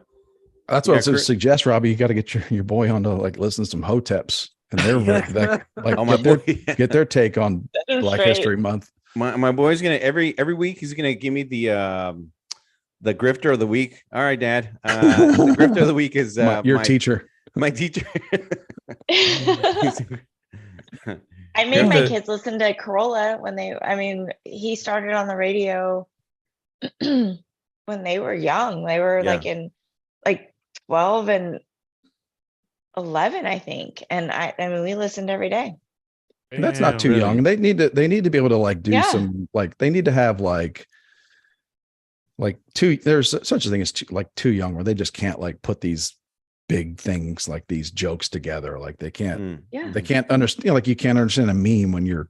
S1: That's what I was
S4: Yeah,
S1: going to suggest, Robbie. You got to get your boy on to like listen to some hoteps, and they're very like
S4: Oh, my boy.
S1: get their take on
S2: That is
S1: Black
S2: great.
S1: History Month.
S4: My boy's gonna every week he's gonna give me the grifter of the week. All right, Dad. The grifter of the week is
S1: Your teacher.
S4: my teacher.
S2: I made my
S3: Yeah.
S2: kids listen to Corolla when he started on the radio when they were young. They were
S4: Yeah.
S2: like in like 12 and 11, I think. And I mean, we listened every day.
S1: That's
S3: Yeah,
S1: not too
S3: really.
S1: young. They need to be able to like do
S2: Yeah.
S1: some like they need to have like too. There's such a thing as too young where they just can't like put these big things like these jokes together. Like they can't.
S2: Yeah.
S1: They can't understand. Like you can't understand a meme when you're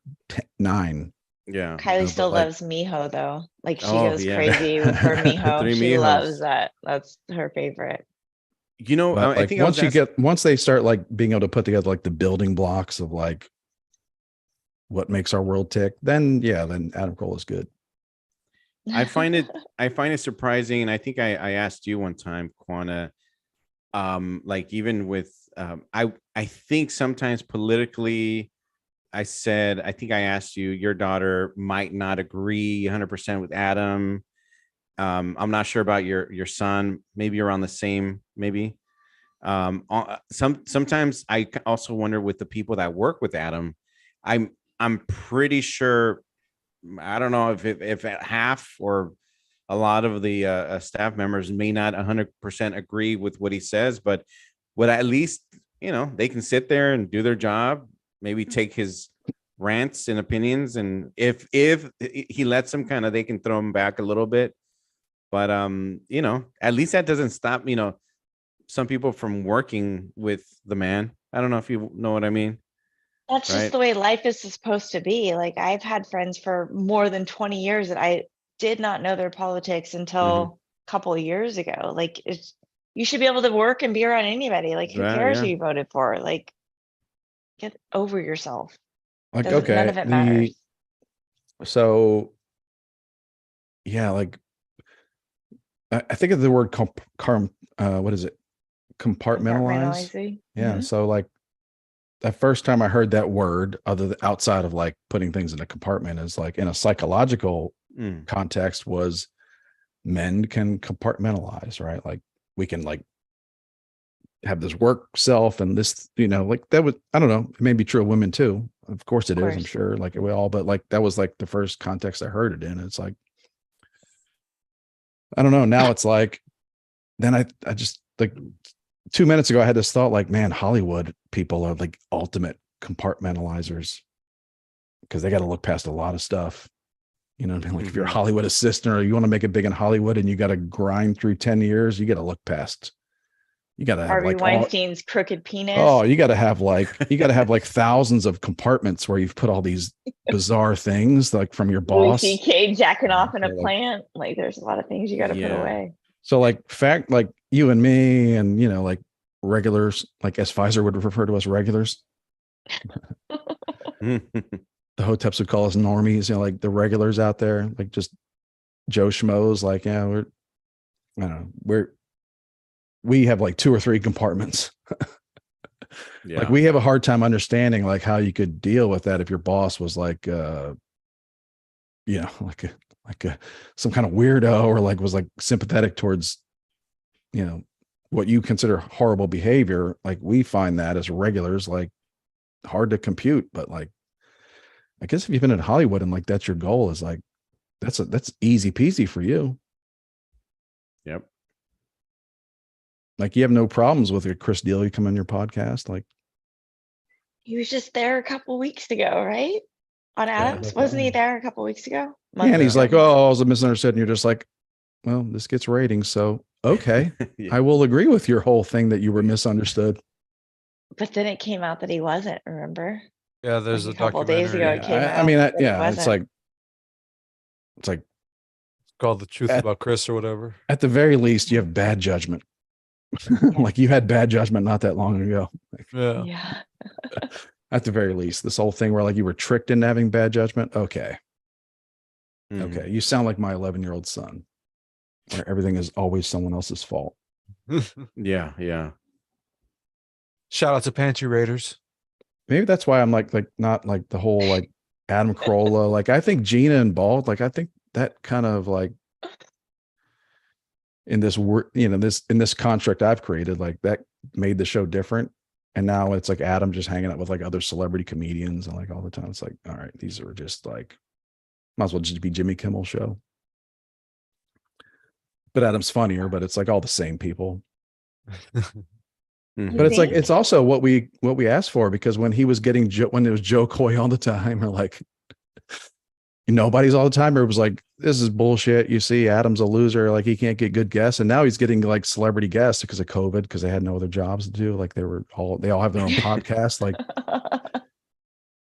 S1: 9.
S4: Yeah.
S2: Kylie
S1: but,
S2: still
S1: like-
S2: loves Miho though. Like she
S4: Oh,
S2: goes
S4: yeah.
S2: crazy with her Miho.
S4: Three
S2: She
S4: Mijos.
S2: loves that. That's her favorite.
S4: You know,
S1: But
S4: I
S1: like
S4: think I was
S1: once they start like being able to put together like the building blocks of like what makes our world tick, then Adam Cole is good.
S4: I find it surprising, and I think I asked you one time, Quana, like even with I think sometimes politically, I think I asked you, your daughter might not agree 100% with Adam. I'm not sure about your son. Maybe you're on the same. Maybe. Sometimes I also wonder with the people that work with Adam. I'm pretty sure. I don't know if half or a lot of the staff members may not 100% agree with what he says, but would at least they can sit there and do their job. Maybe take his rants and opinions, and if he lets them, kind of they can throw him back a little bit. But at least that doesn't stop some people from working with the man. I don't know if you know what I mean.
S2: That's
S4: Right.
S2: just the way life is supposed to be. Like I've had friends for more than 20 years that I did not know their politics until a couple of years ago. Like you should be able to work and be around anybody. Like who
S4: Right,
S2: cares
S4: yeah.
S2: who you voted for? Like get over yourself.
S1: Like
S2: None of it matters.
S1: So yeah, like I think of the word what is it? Compartmentalize.
S2: Compartmentalizing.
S1: Yeah.
S2: Mhm.
S1: So like the first time I heard that word, outside of like putting things in a compartment, is like in a psychological context, was men can compartmentalize, right? Like we can like have this work self and this, like that was, I don't know, it may be true of women too. Of course it is, I'm
S2: course.
S1: sure, like we all, but like that was like the first context I heard it in. It's like, I don't know. Now it's like, then I just like 2 minutes ago, I had this thought like, man, Hollywood people are like ultimate compartmentalizers because they got to look past a lot of stuff. You know what I mean? Like if you're a Hollywood assistant or you want to make it big in Hollywood and you got to grind through 10 years, you got to look past. You got to have
S2: Harvey
S1: like
S2: Weinstein's crooked penis.
S1: oh, you got to have like thousands of compartments where you've put all these bizarre things like from your
S2: Louis
S1: boss.
S2: C.K. jacking off in a
S1: like-
S2: plant. Like there's a lot of things you got to put
S4: Yeah.
S2: away.
S1: So like like you and me and, like regulars, like as Pfizer would refer to us regulars, the hoteps would call us normies, like the regulars out there, like just Joe Schmoes, like, yeah, we have like 2 or 3 compartments.
S4: Yeah.
S1: Like we have a hard time understanding like how you could deal with that if your boss was like some kind of weirdo or like was like sympathetic towards what you consider horrible behavior. Like we find that as regulars like hard to compute, but like I guess if you've been in Hollywood and like that's your goal, is like that's easy peasy for you.
S4: Yep.
S1: Like you have no problems with your Chris D'Elia come on your podcast. Like
S2: He was just there a couple weeks ago, right? On Adams,
S1: no
S2: wasn't he
S1: problem.
S2: there a couple weeks ago?
S1: yeah, and he's
S2: Months
S1: like,
S2: ago?
S1: oh, I was misunderstood. And you're just like, well, this gets ratings. So, okay,
S4: Yeah.
S1: I will agree with your whole thing that you were misunderstood.
S2: But then it came out that he wasn't. Remember?
S3: Yeah, there's
S2: Like
S3: a
S2: a couple of days ago,
S3: documentary
S2: it came
S1: I
S2: out
S1: mean,
S2: that he
S1: it's
S2: wasn't.
S1: like
S3: called The Truth
S1: At-
S3: About Chris or whatever.
S1: at the very least, you have bad judgment. Like you had bad judgment not that long ago. Like,
S3: Yeah.
S2: Yeah.
S1: at the very least, this whole thing where like you were tricked into having bad judgment. Okay.
S4: Mhm.
S1: Okay. You sound like my 11-year-old son, where everything is always someone else's fault.
S4: Yeah.
S3: Shout out to Pantry Raiders.
S1: Maybe that's why I'm like not like the whole like Adam Carolla. Like I think Gina and Bald, like I think that kind of like in this work, in this construct I've created, like that made the show different. And now it's like Adam just hanging out with like other celebrity comedians and like all the time. It's like, all right, these are just like, might as well just be Jimmy Kimmel show. But Adam's funnier, but it's like all the same people.
S4: Mhm.
S1: But it's like
S2: think?
S1: it's also what we asked for, because when he was getting when it was Joe Coy all the time, or like nobody's all the time, or it was like, this is bullshit. You see, Adam's a loser, like he can't get good guests, and now he's getting like celebrity guests because of COVID, because they had no other jobs to do. Like they all have their own podcast.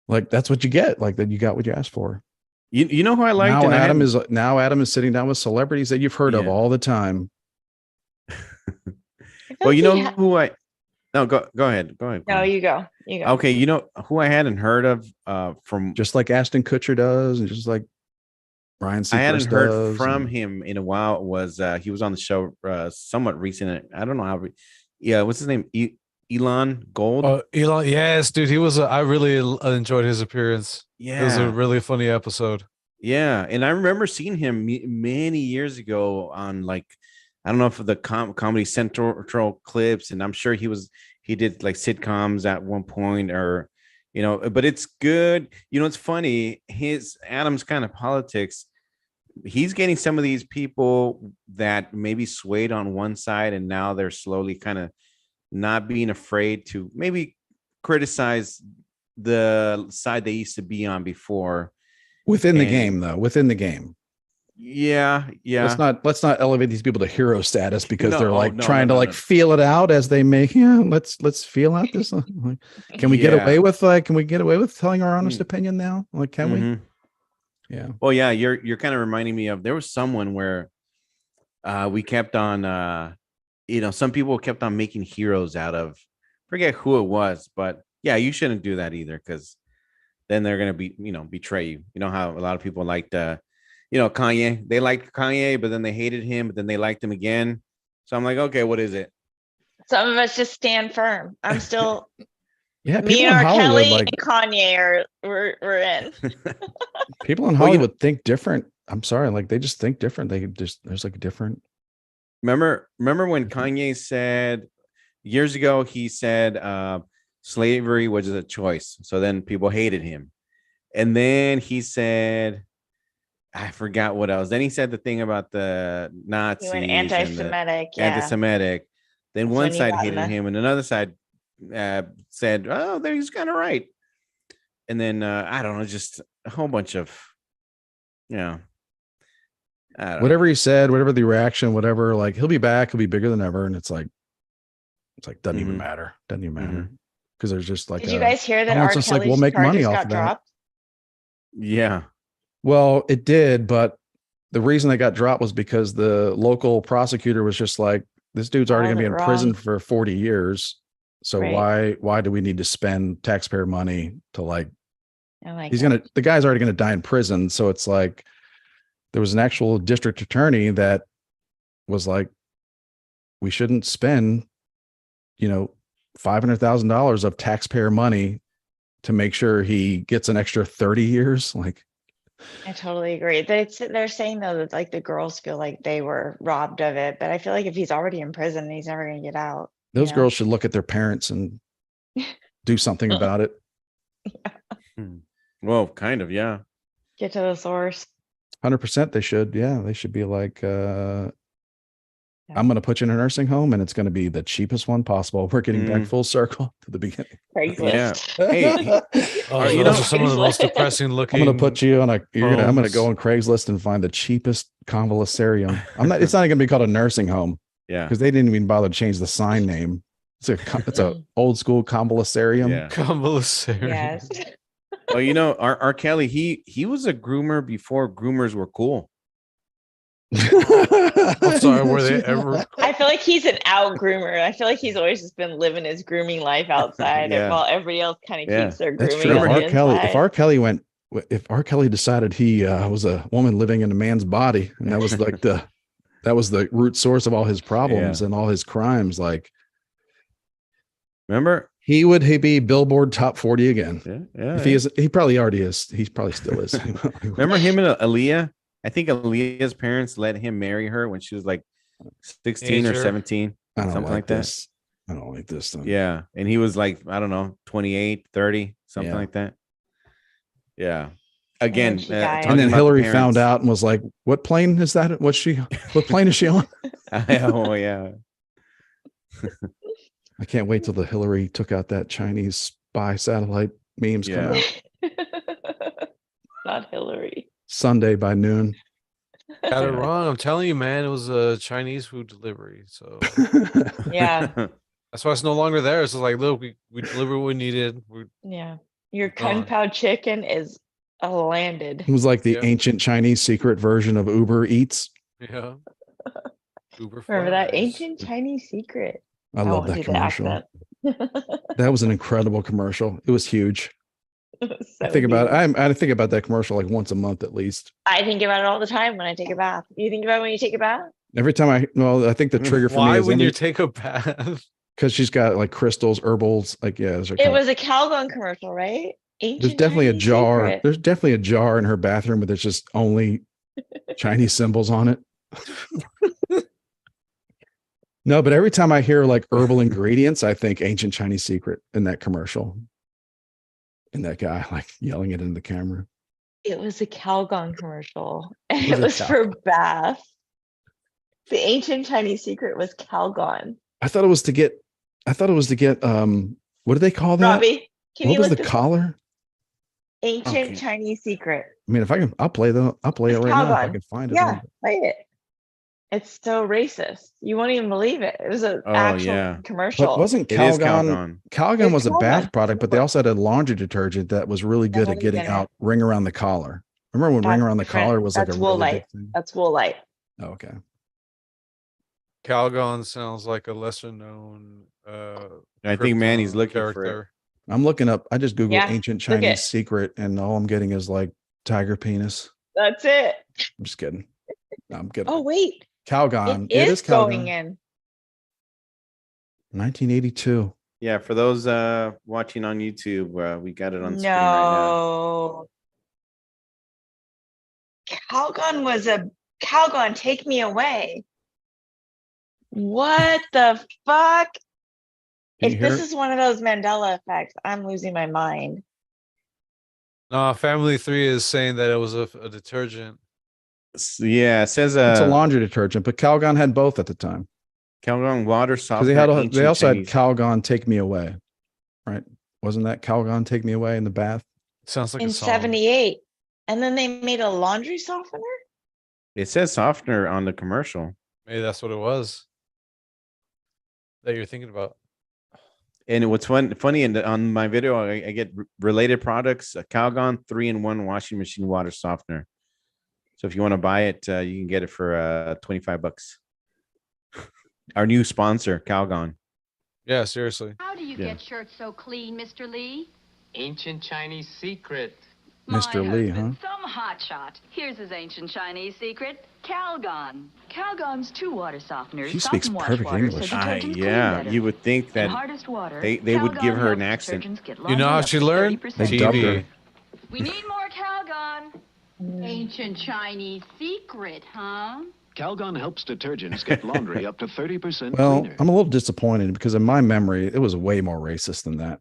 S1: Like that's what you get. Like that you got what you asked for.
S4: You know who I liked?
S1: Now
S4: and
S1: Adam is sitting down with celebrities that you've heard of
S4: Yeah.
S1: all the time.
S4: Well, you know who I. No, go ahead. Go ahead.
S2: No, you go. You go.
S4: Okay, you know who I hadn't heard of from.
S1: Just like Ashton Kutcher does, and just like Ryan Seacrest
S4: I hadn't heard
S1: does,
S4: from
S1: and
S4: him in a while. Was he was on the show somewhat recent? I don't know how. Yeah, what's his name? Elon Gold.
S3: Oh, Elon, yes, dude. He was. I really enjoyed his appearance.
S4: Yeah,
S3: It was a really funny episode.
S4: yeah, and I remember seeing him many years ago on like, I don't know if the Comedy Central clips, and I'm sure he did like sitcoms at one point, or but it's good. It's funny. Adam's kind of politics. He's getting some of these people that maybe swayed on one side, and now they're slowly kind of not being afraid to maybe criticize the side they used to be on before.
S1: within the
S4: And-
S1: game, though, within the game.
S4: Yeah.
S1: Let's not elevate these people to hero status because they're
S4: No,
S1: like
S4: no,
S1: trying
S4: no,
S1: to
S4: no,
S1: like
S4: no.
S1: feel it out as they make. Yeah, let's feel out this. Like, can we get
S4: Yeah.
S1: away with telling our honest opinion now? Like, can we?
S4: Mhm.
S1: Yeah.
S4: Well, yeah, you're kind of reminding me of, there was someone where we kept on some people kept on making heroes out of, forget who it was, but yeah, you shouldn't do that either, because then they're gonna betray you. You know how a lot of people liked Kanye. They liked Kanye, but then they hated him, but then they liked him again. So I'm like, okay, what is it?
S2: Some of us just stand firm. I'm still
S1: Yeah.
S2: me
S1: People
S2: and
S1: in
S2: R.
S1: Hollywood,
S2: Kelly
S1: like
S2: and Kanye we're in.
S1: people in
S4: Well,
S1: Hollywood think different. I'm sorry, like they just think different. There's like a different.
S4: Remember when Kanye said years ago, he said slavery was a choice. So then people hated him. And then he said, I forgot what else. Then he said the thing about the Nazis.
S2: He went
S4: and the
S2: anti-Semitic. Yeah.
S4: Anti-Semitic. Then
S2: That's
S4: one
S2: when he
S4: side
S2: got in
S4: hated
S2: the-
S4: him, and another side said, "Oh, he's kind of right." And then I don't know, just a whole bunch of, I don't know.
S1: Whatever he said, whatever the reaction, whatever, like he'll be back, he'll be bigger than ever. And it's like doesn't even
S4: Mhm.
S1: matter. Doesn't even matter. Because there's just like
S2: Did you guys hear that R.
S1: almost just like,
S2: Kelly's
S1: we'll make money
S2: charges
S1: off
S2: got
S1: of that.
S2: dropped?
S4: Yeah.
S1: Well, it did, but the reason they got dropped was because the local prosecutor was just like, this dude's already
S2: Found
S1: going to be
S2: it
S1: in prison
S2: wrong.
S1: for 40 years. So
S2: Right.
S1: why do we need to spend taxpayer money to like,
S2: Oh my
S1: the guy's already going to die in prison. So it's like, there was an actual district attorney that was like, we shouldn't spend, $500,000 of taxpayer money to make sure he gets an extra 30 years. Like,
S2: I totally agree. They're saying though that like the girls feel like they were robbed of it, but I feel like if he's already in prison, he's never going to get out.
S1: those
S2: Yeah.
S1: girls should look at their parents and do something about it.
S4: Well, kind of, yeah.
S2: Get to the source.
S1: 100% they should. Yeah. They should be like, I'm going to put you in a nursing home and it's going to be the cheapest one possible. We're getting back full circle to the beginning.
S2: Craigslist.
S4: Hey,
S3: Oh,
S4: you
S3: those
S4: know-
S3: are some of the most
S2: Craigslist.
S3: depressing looking.
S1: I'm going to put you on I'm going to
S3: homes.
S1: go on Craigslist and find the cheapest convalescerium. It's not even going to be called a nursing home
S4: Yeah.
S1: because they didn't even bother to change the sign name. It's a old school convalescerium.
S4: Yeah.
S3: Convalescent.
S2: Yes.
S4: Well, R. Kelly, he was a groomer before groomers were cool.
S3: I'm sorry, were they ever?
S2: I feel like he's an out groomer. I feel like he's always just been living his grooming life outside
S4: Yeah.
S2: while everybody else kind of
S4: Yeah.
S2: keeps their
S1: That's
S2: grooming
S1: true.
S2: on the
S1: R. Kelly,
S2: inside.
S1: if R. Kelly decided he was a woman living in a man's body, and that was like the That was the root source of all his problems
S4: Yeah.
S1: and all his crimes. Like
S4: Remember?
S1: he'd be Billboard top 40 again.
S4: Yeah.
S1: If he is, he probably already is. He probably still is.
S4: Remember him and Aaliyah? I think Aaliyah's parents let him marry her when she was like 16 or
S3: Teenager.
S4: 17,
S1: I don't
S4: something
S1: like
S4: like that.
S1: this. I don't like this. Then.
S4: Yeah. And he was like, I don't know, 28, 30, something
S1: Yeah.
S4: like that. Yeah. Again,
S2: she died.
S4: talking
S1: And then
S4: about
S1: Hillary
S4: the
S1: found
S4: parents.
S1: out and was like, "What plane is that? What plane is she on?"
S4: Oh, yeah.
S1: I can't wait till the Hillary took out that Chinese spy satellite memes come
S4: Yeah.
S1: out
S2: Not Hillary.
S1: Sunday by noon.
S3: Got it
S4: Yeah.
S3: wrong. I'm telling you, man. It was a Chinese food delivery. So
S2: Yeah.
S3: that's why it's no longer there. It's just like, look, we delivered what we needed.
S2: Yeah. Your
S3: Gone.
S2: Kung Pao chicken is landed.
S1: It was like the
S3: Yeah.
S1: ancient Chinese secret version of Uber Eats.
S3: Yeah. Uber
S2: Remember that
S3: flies.
S2: ancient Chinese secret?
S1: I love
S2: won't
S1: that
S2: do the
S1: commercial.
S2: accent.
S1: That was an incredible commercial. It was huge. I
S2: So
S1: think about
S2: huge.
S1: I think about that commercial like once a month at least.
S2: I think about it all the time when I take a bath. You think about it when you take a bath?
S1: Every time I think the trigger for me
S3: Why
S1: is
S3: when you take a bath?
S1: because she's got like crystals, herbals. Like yeah,
S2: It was a Calgon commercial, right? Ancient
S1: there's definitely a
S2: Chinese
S1: jar.
S2: secret.
S1: There's definitely a jar in her bathroom, but there's just only Chinese symbols on it. No, but every time I hear like herbal ingredients, I think ancient Chinese secret in that commercial. And that guy like yelling it in the camera.
S2: It was a Calgon commercial, and
S1: Was
S2: it
S1: it
S2: was for bath. The ancient Chinese secret was Calgon.
S1: I thought it was to get what do they call that?
S2: Robbie, can
S1: What
S2: you
S1: was
S2: look
S1: the
S2: this
S1: collar?
S2: ancient
S4: Okay.
S2: Chinese secret?
S1: I mean, if I can, I'll play it
S2: It's
S1: right now if I
S2: Calgon.
S1: can find it.
S2: Yeah, play it. It's so racist. You won't even believe it. It was an
S4: Oh,
S2: actual
S4: yeah.
S2: commercial.
S1: But wasn't
S4: It is
S1: Calgon?
S4: Calgon.
S1: Calgon
S2: It's
S1: was a bath
S2: Calgon.
S1: product, but they also had a laundry detergent that was really good at
S2: was
S1: getting
S2: in it.
S1: out ring around the collar. Remember when ring
S2: That's
S1: around the
S2: different.
S1: collar was like
S2: That's
S1: a really
S2: Woolite.
S1: big thing?
S2: That's Woolite.
S1: Oh, okay.
S3: Calgon sounds like a lesser known
S4: I think Manny's
S3: Krypton
S4: looking for it.
S3: character.
S1: I'm looking up. I just Googled
S2: Yeah,
S1: ancient
S2: look
S1: Chinese
S2: it.
S1: secret, and all I'm getting is like tiger penis.
S2: That's it.
S1: I'm just kidding. No, I'm kidding.
S2: Oh wait,
S1: Calgon.
S2: it is
S1: Calgon.
S2: going in.
S1: 1982.
S4: Yeah, for those watching on YouTube, we got it on screen right now.
S2: No. Calgon was a Calgon. Take me away. What the fuck?
S1: Can you
S2: If
S1: hear
S2: this
S1: it?
S2: is one of those Mandela effects, I'm losing my mind.
S3: No, Family 3 is saying that it was a detergent.
S4: Yeah, it says
S1: It's a laundry detergent, but Calgon had both at the time
S4: Calgon water
S1: because
S4: softener.
S1: they also
S4: Chinese.
S1: had Calgon Take Me Away, right? Wasn't that Calgon Take Me Away in the bath?
S3: Sounds like
S2: In
S3: a song.
S2: 78. And then they made a laundry softener?
S4: It says softener on the commercial.
S3: Maybe that's what it was that you're thinking about.
S4: And what's funny on my video, I get related products: a Calgon 3-in-1 washing machine water softener. So if you want to buy it, you can get it for $25. Our new sponsor, Calgon.
S3: Yeah, seriously.
S5: How do you
S4: Yeah.
S5: get shirts so clean, Mr. Lee?
S6: Ancient Chinese secret.
S1: Mr.
S5: My
S1: Lee,
S5: husband, some hotshot. Here's his ancient Chinese secret, Calgon. Calgon's 2 water softeners.
S1: She
S5: soften
S1: speaks
S5: wash
S1: perfect
S5: water
S1: English.
S5: So detergents clean
S4: Yeah,
S5: better.
S4: you would think
S5: In
S4: that
S5: hardest water,
S4: they would give
S5: Calgon
S4: her an
S5: helps
S4: accent.
S5: detergents get
S3: You know how
S5: laundered
S3: she
S5: up to
S3: learned?
S5: 30%.
S1: They dubbed her.
S3: TV.
S5: We need more Calgon.
S2: Mm.
S5: Ancient Chinese secret, huh?
S7: Calgon helps detergents get laundry up to 30%
S1: Well,
S7: cleaner.
S1: I'm a little disappointed because in my memory, it was way more racist than that.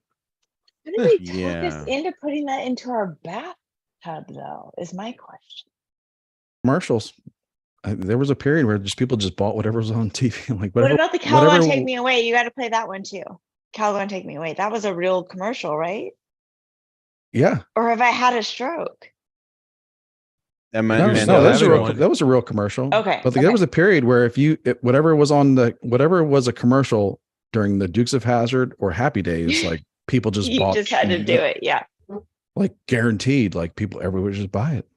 S2: How did they talk
S4: Yeah.
S2: us into putting that into our bathtub, though, is my question.
S1: Commercials. There was a period where people just bought whatever was on TV. Like
S2: What
S1: whatever,
S2: about the Calgon
S1: whatever-
S2: Take Me Away? You got to play that one too. Calgon Take Me Away. That was a real commercial, right?
S1: Yeah.
S2: Or have I had a stroke?
S4: That
S1: No,
S4: meant
S3: Mandela
S1: no, that was a real.
S3: everyone.
S1: That was a real commercial.
S2: Okay,
S1: but there
S2: okay.
S1: was a period where if you whatever was a commercial during the Dukes of Hazzard or Happy Days, like people just
S2: You
S1: bought.
S2: just had to do it. Yeah.
S1: Like guaranteed, like people everywhere just buy it.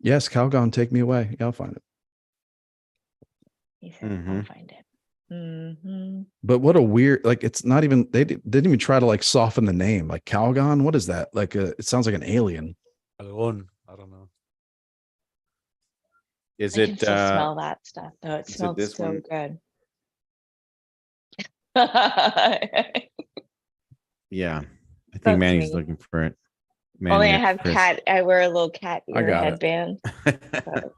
S1: Yes, Calgon, Take Me Away. Yeah, I'll find it.
S2: He said, I'll
S4: Mhm.
S2: find it. Mhm.
S1: But what a weird, like, it's not even, didn't even try to like soften the name. Like Calgon, what is that? Like, it sounds like an alien.
S3: I don't know.
S4: Is
S2: I can
S4: it
S2: still smell that stuff though. It
S4: is it
S2: smells
S4: this
S2: so
S4: one?
S2: good.
S4: Yeah. I think
S2: That's
S4: Manny's
S2: me.
S4: looking for it.
S2: Only
S4: Manny
S2: I
S4: or
S2: have
S4: Chris.
S2: cat. I wear a little cat
S1: I
S2: ear
S1: got it.
S2: headband. So.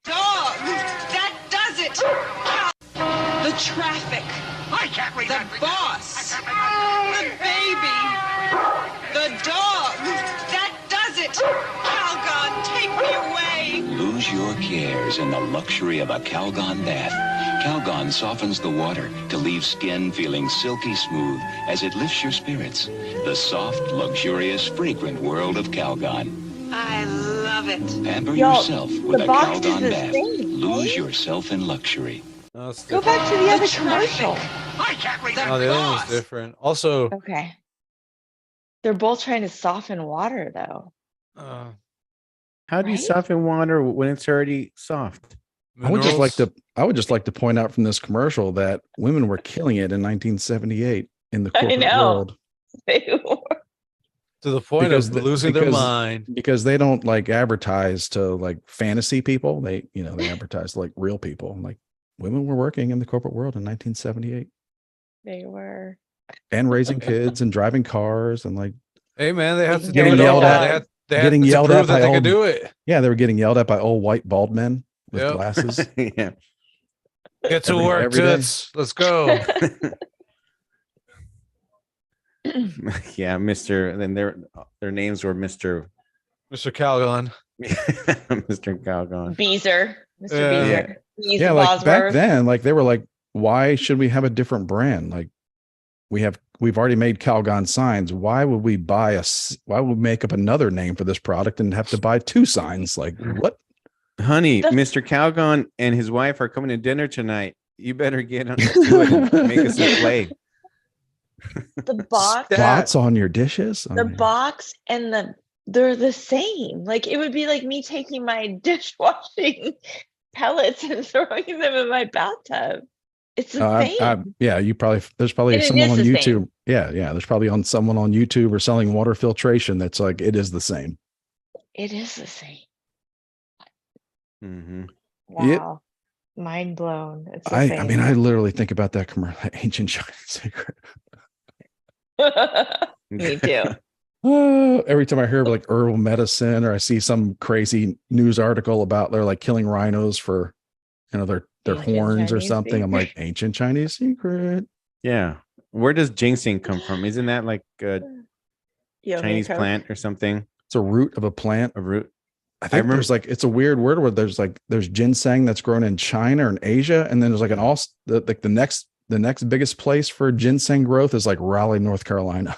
S8: Dog! That does it! The traffic.
S7: I can't read
S8: The boss. The baby. The dog. That does it! Calgon, take me away!
S9: Lose your cares in the luxury of a Calgon bath. Calgon softens the water to leave skin feeling silky smooth as it lifts your spirits. The soft, luxurious, fragrant world of Calgon.
S8: I love it.
S9: Pamper
S2: Yo,
S9: yourself with
S2: the
S9: a
S2: box is
S9: Calgon
S2: the
S9: bath.
S2: same,
S9: Lose
S2: right?
S9: yourself in luxury.
S3: No, it's
S2: Go
S3: different.
S2: back to the other
S8: traffic.
S2: commercial.
S7: I can't read
S8: The
S3: No, the other one's
S8: boss.
S3: different. Also,
S2: Okay. They're both trying to soften water though.
S4: How do you
S2: Right?
S4: soften water when it's already soft?
S1: I would just like
S3: minerals-
S1: to. I would just like to point out from this commercial that women were killing it in 1978 in the
S2: I
S1: corporate
S2: know.
S1: world
S3: to the point
S1: because
S3: of
S1: the-
S3: losing their
S1: because-
S3: mind.
S1: because they don't like advertise to like fantasy people. They they advertise to like real people. Like women were working in the corporate world in 1978
S2: They were.
S1: and raising kids and driving cars and like
S3: Hey man, they have to
S2: Getting
S3: do it
S1: yelled
S3: all.
S1: at-
S3: They had
S1: getting
S3: to
S1: yelled
S3: prove
S1: at
S3: that
S1: by
S3: they
S1: old-
S3: could do it.
S1: yeah, they were getting yelled at by old white bald men with
S3: Yep.
S1: glasses.
S4: Yeah.
S3: Get to
S1: Every-
S3: work,
S1: every day.
S3: tits. Let's go.
S4: Yeah, Mr. Then their names were Mr.
S3: Mr. Calgon.
S4: Mr. Calgon.
S2: Beezer. Mr.
S3: Yeah.
S2: Beezer. Bees
S1: Yeah, like back
S2: Bosworth.
S1: then, like they were like, why should we have a different brand? Like we've already made Calgon signs. Why would we why would we make up another name for this product and have to buy two signs? Like what?
S4: Honey,
S2: The-
S4: Mr. Calgon and his wife are coming to dinner tonight. You better get on to it and make us a play.
S2: The box.
S1: Spots on your dishes? I
S2: The
S1: mean,
S2: box and they're the same. Like it would be like me taking my dishwashing pellets and throwing them in my bathtub. It's the same.
S1: yeah, there's probably
S2: It
S1: someone
S2: is
S1: on
S2: the
S1: YouTube.
S2: same.
S1: Yeah, there's probably someone on YouTube or selling water filtration that's like it is the same.
S2: It is the same.
S4: Mm-hmm.
S1: Yep.
S2: Wow. Mind blown. It's the
S1: I
S2: same.
S1: mean, I literally think about that commercial, Ancient Chinese Secret.
S2: Me too.
S1: Every time I hear of like herbal medicine or I see some crazy news article about they're like killing rhinos for their
S2: Ancient
S1: horns or
S2: Chinese
S1: something, I'm like
S2: secret.
S1: Ancient Chinese Secret.
S4: Yeah. Where does ginseng come from? Isn't that like a
S2: Yo,
S4: Chinese
S2: Miko.
S4: plant or something?
S1: It's a root of a plant.
S4: A root?
S1: I think
S4: remember-
S1: there's like it's a weird word where there's ginseng that's grown in China and Asia, and then there's like the next biggest place for ginseng growth is like Raleigh, North Carolina.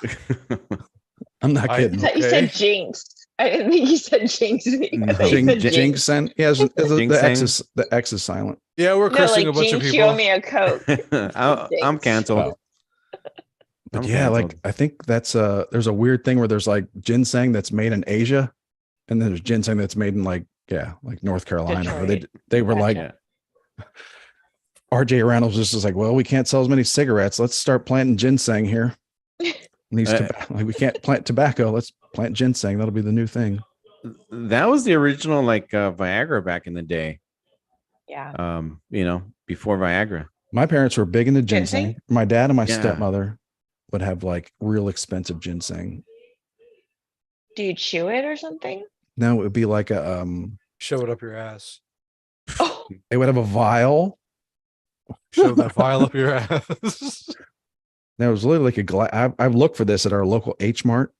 S1: I'm not
S3: I-
S2: I
S1: kidding.
S2: thought you said jinx. I didn't think you said jinx. I thought you said jinx.
S1: Ginseng. Yeah,
S4: Ginseng?
S1: the X is silent.
S3: Yeah, we're
S2: No,
S3: cursing
S2: like
S3: a bunch of
S2: jinx, you owe
S3: people.
S2: me a Coke.
S4: I'm
S2: Jinx.
S4: canceled.
S1: Oh. But
S4: I'm
S1: yeah, like
S4: canceled.
S1: I think that's there's a weird thing where there's like ginseng that's made in Asia, and then there's ginseng that's made in like North Carolina. Where
S2: Detroit.
S1: they were like
S2: Gotcha.
S1: RJ Reynolds just was like, well, we can't sell as many cigarettes. Let's start planting ginseng here. And these like we can't plant tobacco. Let's plant ginseng. That'll be the new thing.
S4: That was the original like Viagra back in the day.
S2: Yeah.
S4: Before Viagra.
S1: My parents were big into
S2: Ginseng?
S1: ginseng. My dad and my
S4: Yeah.
S1: stepmother would have like real expensive ginseng.
S2: Do you chew it or something?
S1: No, it would be like a
S3: Shove it up your ass.
S2: Oh,
S1: they would have a vial.
S3: Shove that vial up your ass.
S1: That was literally like a glass. I've looked for this at our local H Mart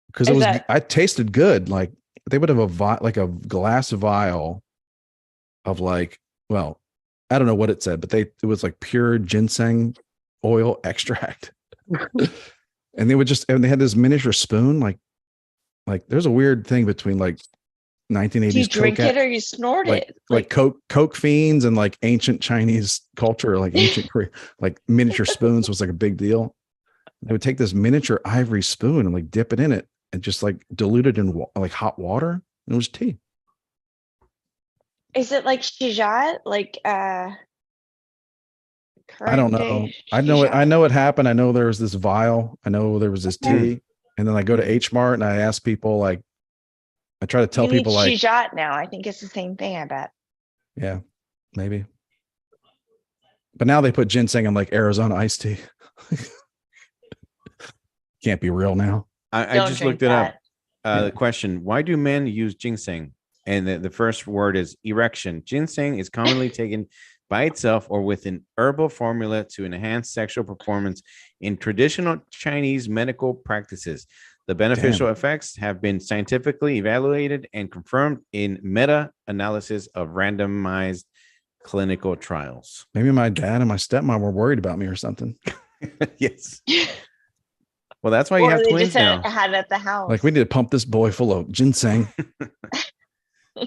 S1: because it
S2: Is
S1: was.
S2: that-
S1: I tasted good. Like they would have like a glass vial of like, well, I don't know what it said, but it was like pure ginseng oil extract, and they had this miniature spoon. Like there's a weird thing between like 1980s
S2: do you drink
S1: Coke
S2: it or you snort
S1: like
S2: it?
S1: like Coke fiends and like ancient Chinese culture, like ancient Korea, like miniature spoons was like a big deal. They would take this miniature ivory spoon and like dip it in it and just like dilute it in like hot water, and it was tea.
S2: Is it like shijat? Like
S1: I don't
S2: current
S1: know.
S2: day
S1: I know it. I
S2: shijat?
S1: know it happened. I know there was this vial. I know there was this
S2: Okay.
S1: tea, and then I go to H Mart and I ask people like, I try to tell
S2: You need
S1: people like,
S2: Shijat now. I think it's the same thing, I bet.
S1: yeah, maybe. But now they put ginseng in like Arizona iced tea. Can't be real now.
S4: I
S2: Don't
S4: just
S2: drink
S4: looked it up.
S2: that.
S4: The question: why do men use ginseng? And the first word is erection. Ginseng is commonly taken by itself or with an herbal formula to enhance sexual performance in traditional Chinese medical practices. The beneficial effects have been scientifically evaluated and confirmed in meta-analysis of randomized clinical trials.
S1: Maybe my dad and my stepmom were worried about me or something.
S4: Yes. Well, that's why you
S2: Or
S4: have
S2: they
S4: twins
S2: just
S4: now.
S2: had it at the house.
S1: Like we need to pump this boy full of ginseng.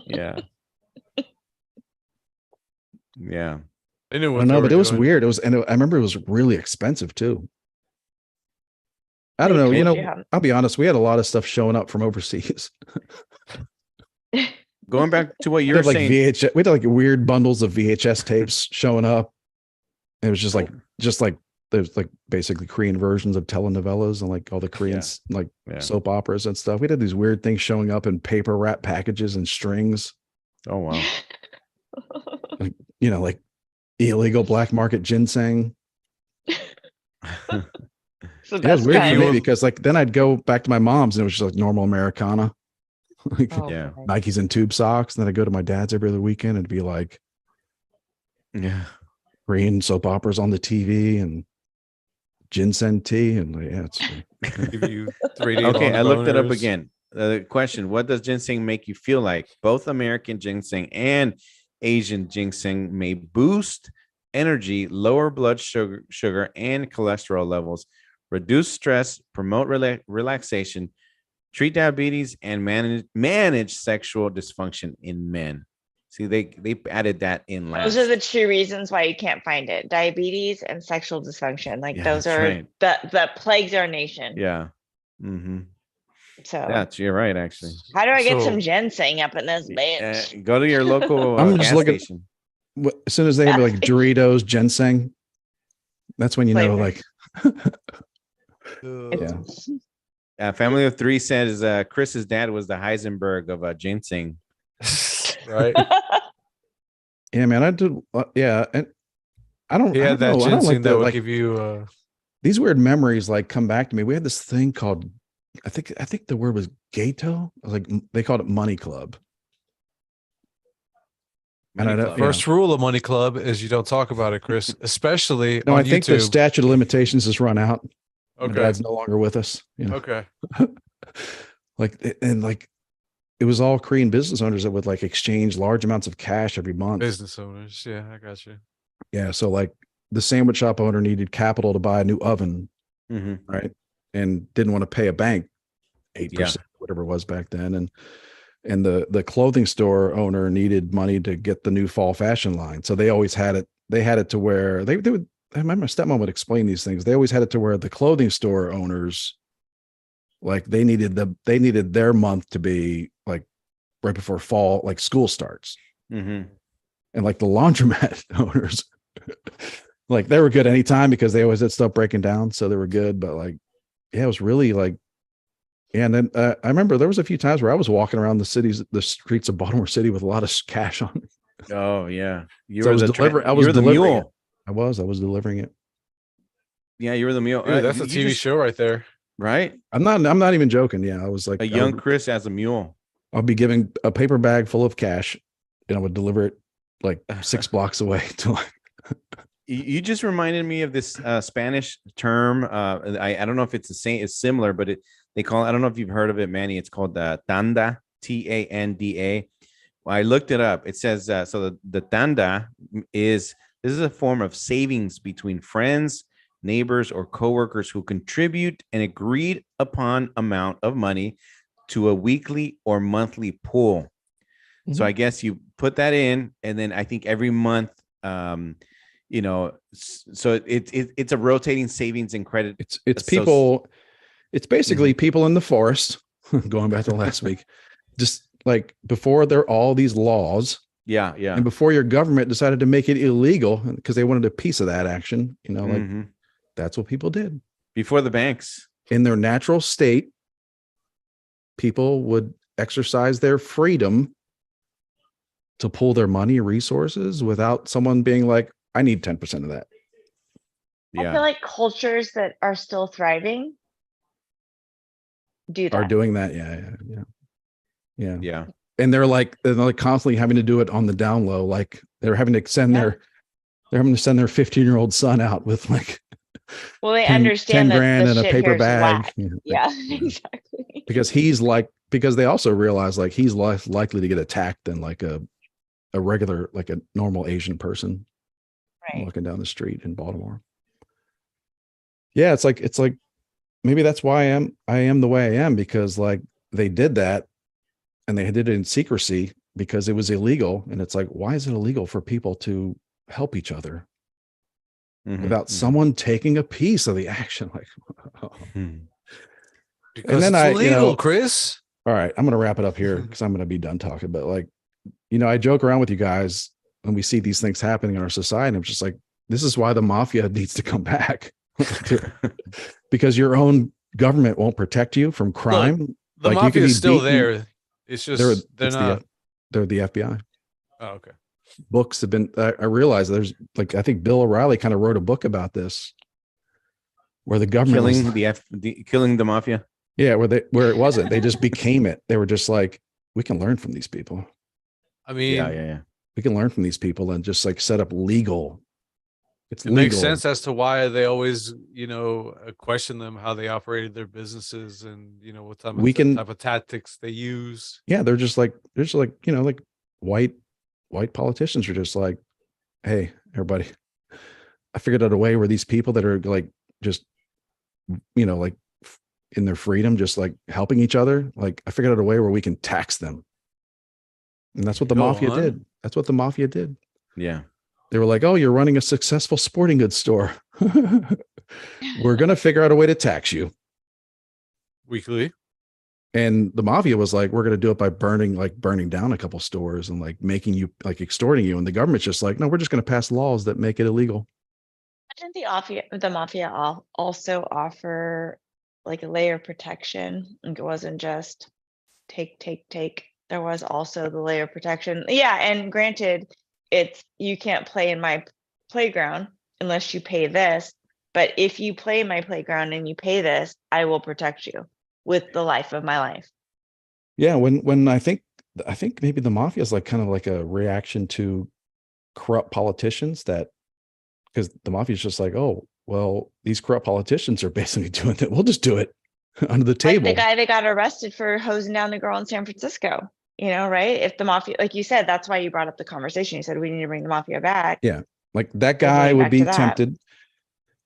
S4: Yeah. Yeah.
S3: They knew
S1: I
S3: what
S1: don't
S3: they
S1: know,
S3: were
S1: but it was
S3: doing.
S1: weird. I remember it was really expensive too. I don't
S2: They
S1: know. You
S2: told you
S1: know,
S2: how-
S1: I'll be honest. We had a lot of stuff showing up from overseas.
S4: Going back to what
S1: We
S4: you're
S1: had like
S4: saying.
S1: VHS. We had like weird bundles of VHS tapes showing up. It was just like there's like basically Korean versions of telenovelas and like all the Korean soap operas and stuff. We had these weird things showing up in paper wrap packages and strings.
S4: Oh wow.
S1: Like, you know, like illegal black market ginseng.
S2: So
S1: It was
S2: that's
S1: weird for me
S3: kind.
S1: because like then I'd go back to my mom's and it was just like normal Americana. Like
S4: Yeah.
S2: boy.
S1: Nikes and tube socks. And then I'd go to my dad's every other weekend and it'd be like
S4: Yeah.
S1: Korean soap operas on the TV and ginseng tea. And like, yeah, it's
S3: Give you 3D.
S4: Okay, I looked it up
S3: boners.
S4: again. The question: what does ginseng make you feel like? Both American ginseng and Asian ginseng may boost energy, lower blood sugar and cholesterol levels, reduce stress, promote relaxation, treat diabetes, and manage sexual dysfunction in men. See, they added that in last.
S2: Those are the two reasons why you can't find it: diabetes and sexual dysfunction. Like
S4: Yeah,
S2: those
S4: that's
S2: are
S4: right.
S2: that plagues our nation.
S4: Yeah. Mm-hmm.
S2: So
S4: You're right, actually.
S2: how do I get
S3: So-
S2: some ginseng up in this bitch?
S4: Go to your local
S1: I'm just
S4: gas
S1: looking-
S4: station.
S1: as soon as they have like Doritos, ginseng, that's when you know,
S2: Flavor.
S1: like, yeah.
S4: Family of three says Chris's dad was the Heisenberg of ginseng.
S3: Right.
S1: Yeah, man, I did. Yeah. And I don't,
S3: He
S1: I
S3: had
S1: don't
S3: that
S1: know. I don't
S3: ginseng
S1: like
S3: that
S1: that.
S3: would
S1: Like
S3: give you
S1: these weird memories like come back to me. We had this thing called, I think the word was Gato. Like they called it Money Club. And I don't,
S3: first rule of Money Club is you don't talk about it, Chris, especially
S1: no,
S3: on
S1: I think the
S3: YouTube.
S1: statute of limitations has run out. My
S3: Okay.
S1: dad's no longer with us. You know,
S3: Okay.
S1: like, and like, it was all Korean business owners that would like exchange large amounts of cash every month.
S3: Business owners. Yeah, I got you.
S1: Yeah. So like the sandwich shop owner needed capital to buy a new oven,
S4: Mm-hmm.
S1: right? And didn't want to pay a bank 8%, whatever it was back then. And the clothing store owner needed money to get the new fall fashion line. So they always had it. They had it to where they would, I remember my stepmom would explain these things. They always had it to where the clothing store owners, like they needed their month to be like right before fall, like school starts.
S4: Mm-hmm.
S1: And like the laundromat owners, like they were good anytime because they always had stuff breaking down. So they were good. But like, yeah, it was really like, yeah. And then I remember there was a few times where I was walking around the streets of Baltimore City with a lot of cash on me.
S4: Oh yeah, you
S1: So
S4: were
S1: I was
S4: the
S1: delivering. I
S4: you
S1: was
S4: were the
S1: delivering
S4: mule.
S1: it. I was delivering it.
S4: Yeah, you were the mule.
S3: Dude, that's a
S4: You
S3: TV
S4: just-
S3: show right there.
S4: right?
S1: I'm not even joking. Yeah, I was like
S4: A young Chris as a mule.
S1: I'll be giving a paper bag full of cash, and I would deliver it like 6 blocks away to like.
S4: You just reminded me of this Spanish term. I don't know if it's the same, it's similar, but they call it, I don't know if you've heard of it, Manny. It's called tanda, Tanda. Well, I looked it up. It says so the tanda is a form of savings between friends, neighbors, or coworkers who contribute an agreed upon amount of money to a weekly or monthly pool. So I guess you put that in, and then I think every month, you know, so it's a rotating savings and credit.
S1: It's people. It's basically people in the forest. Going back to last week, just like before there are all these laws.
S4: Yeah.
S1: And before your government decided to make it illegal because they wanted a piece of that action, you know, like that's what people did
S4: before the banks
S1: in their natural state. People would exercise their freedom to pull their money resources without someone being like, I need 10% of that.
S2: I feel like cultures that are still thriving do
S1: Are
S2: that.
S1: doing that. Yeah.
S4: Yeah.
S1: And they're like constantly having to do it on the down low. Like they're having to send
S2: Yeah.
S1: their 15-year-old son out with like
S2: Well, they
S1: 10
S2: understand that
S1: grand
S2: the
S1: in a
S2: shit
S1: paper
S2: here is
S1: bag.
S2: whack.
S1: You know,
S2: Yeah,
S1: yeah.
S2: exactly.
S1: Because they also realize like he's less likely to get attacked than like a regular, like a normal Asian person
S2: Right.
S1: walking down the street in Baltimore. Yeah, it's like maybe that's why I am the way I am, because like they did that and they did it in secrecy because it was illegal. And it's like, why is it illegal for people to help each other without someone taking a piece of the action? Like,
S3: Because
S1: and then
S3: it's
S1: I,
S3: illegal, Chris.
S1: all right, I'm going to wrap it up here because I'm going to be done talking. But like, I joke around with you guys when we see these things happening in our society. I'm just like, this is why the mafia needs to come back because your own government won't protect you from crime.
S3: Look, the
S1: like
S3: mafia is still
S1: beaten.
S3: there. It's just they're not.
S1: They're the FBI.
S3: Oh, okay.
S1: Books have been. I realize there's like I think Bill O'Reilly kind of wrote a book about this, where the government
S4: killing the mafia.
S1: Yeah, where it wasn't. They just became it. They were just like, we can learn from these people.
S3: I mean,
S4: yeah.
S1: We can learn from these people and just like set up legal. It
S3: makes sense as to why they always, question them, how they operated their businesses, and what type of tactics they use.
S1: Yeah, they're just like like white politicians are just like, hey, everybody, I figured out a way where these people that are like just like in their freedom, just like helping each other, like I figured out a way where we can tax them. And that's what the mafia did. That's what the mafia did.
S4: Yeah.
S1: They were like, oh, you're running a successful sporting goods store. We're going to figure out a way to tax you
S3: weekly.
S1: And the mafia was like, we're going to do it by burning down a couple stores and like making you, like extorting you. And the government's just like, no, we're just going to pass laws that make it illegal.
S2: Didn't the mafia also offer like a layer of protection? Like it wasn't just take. There was also the layer of protection. Yeah, and granted, you can't play in my playground unless you pay this. But if you play in my playground and you pay this, I will protect you with the life of my life.
S1: Yeah, when I think maybe the mafia is like kind of like a reaction to corrupt politicians, that because the mafia is just like, oh, well, these corrupt politicians are basically doing it. We'll just do it under the table.
S2: Like the guy that got arrested for hosing down the girl in San Francisco, right? If the mafia, like you said, that's why you brought up the conversation. You said we need to bring the mafia back.
S1: Yeah, like that guy would be tempted.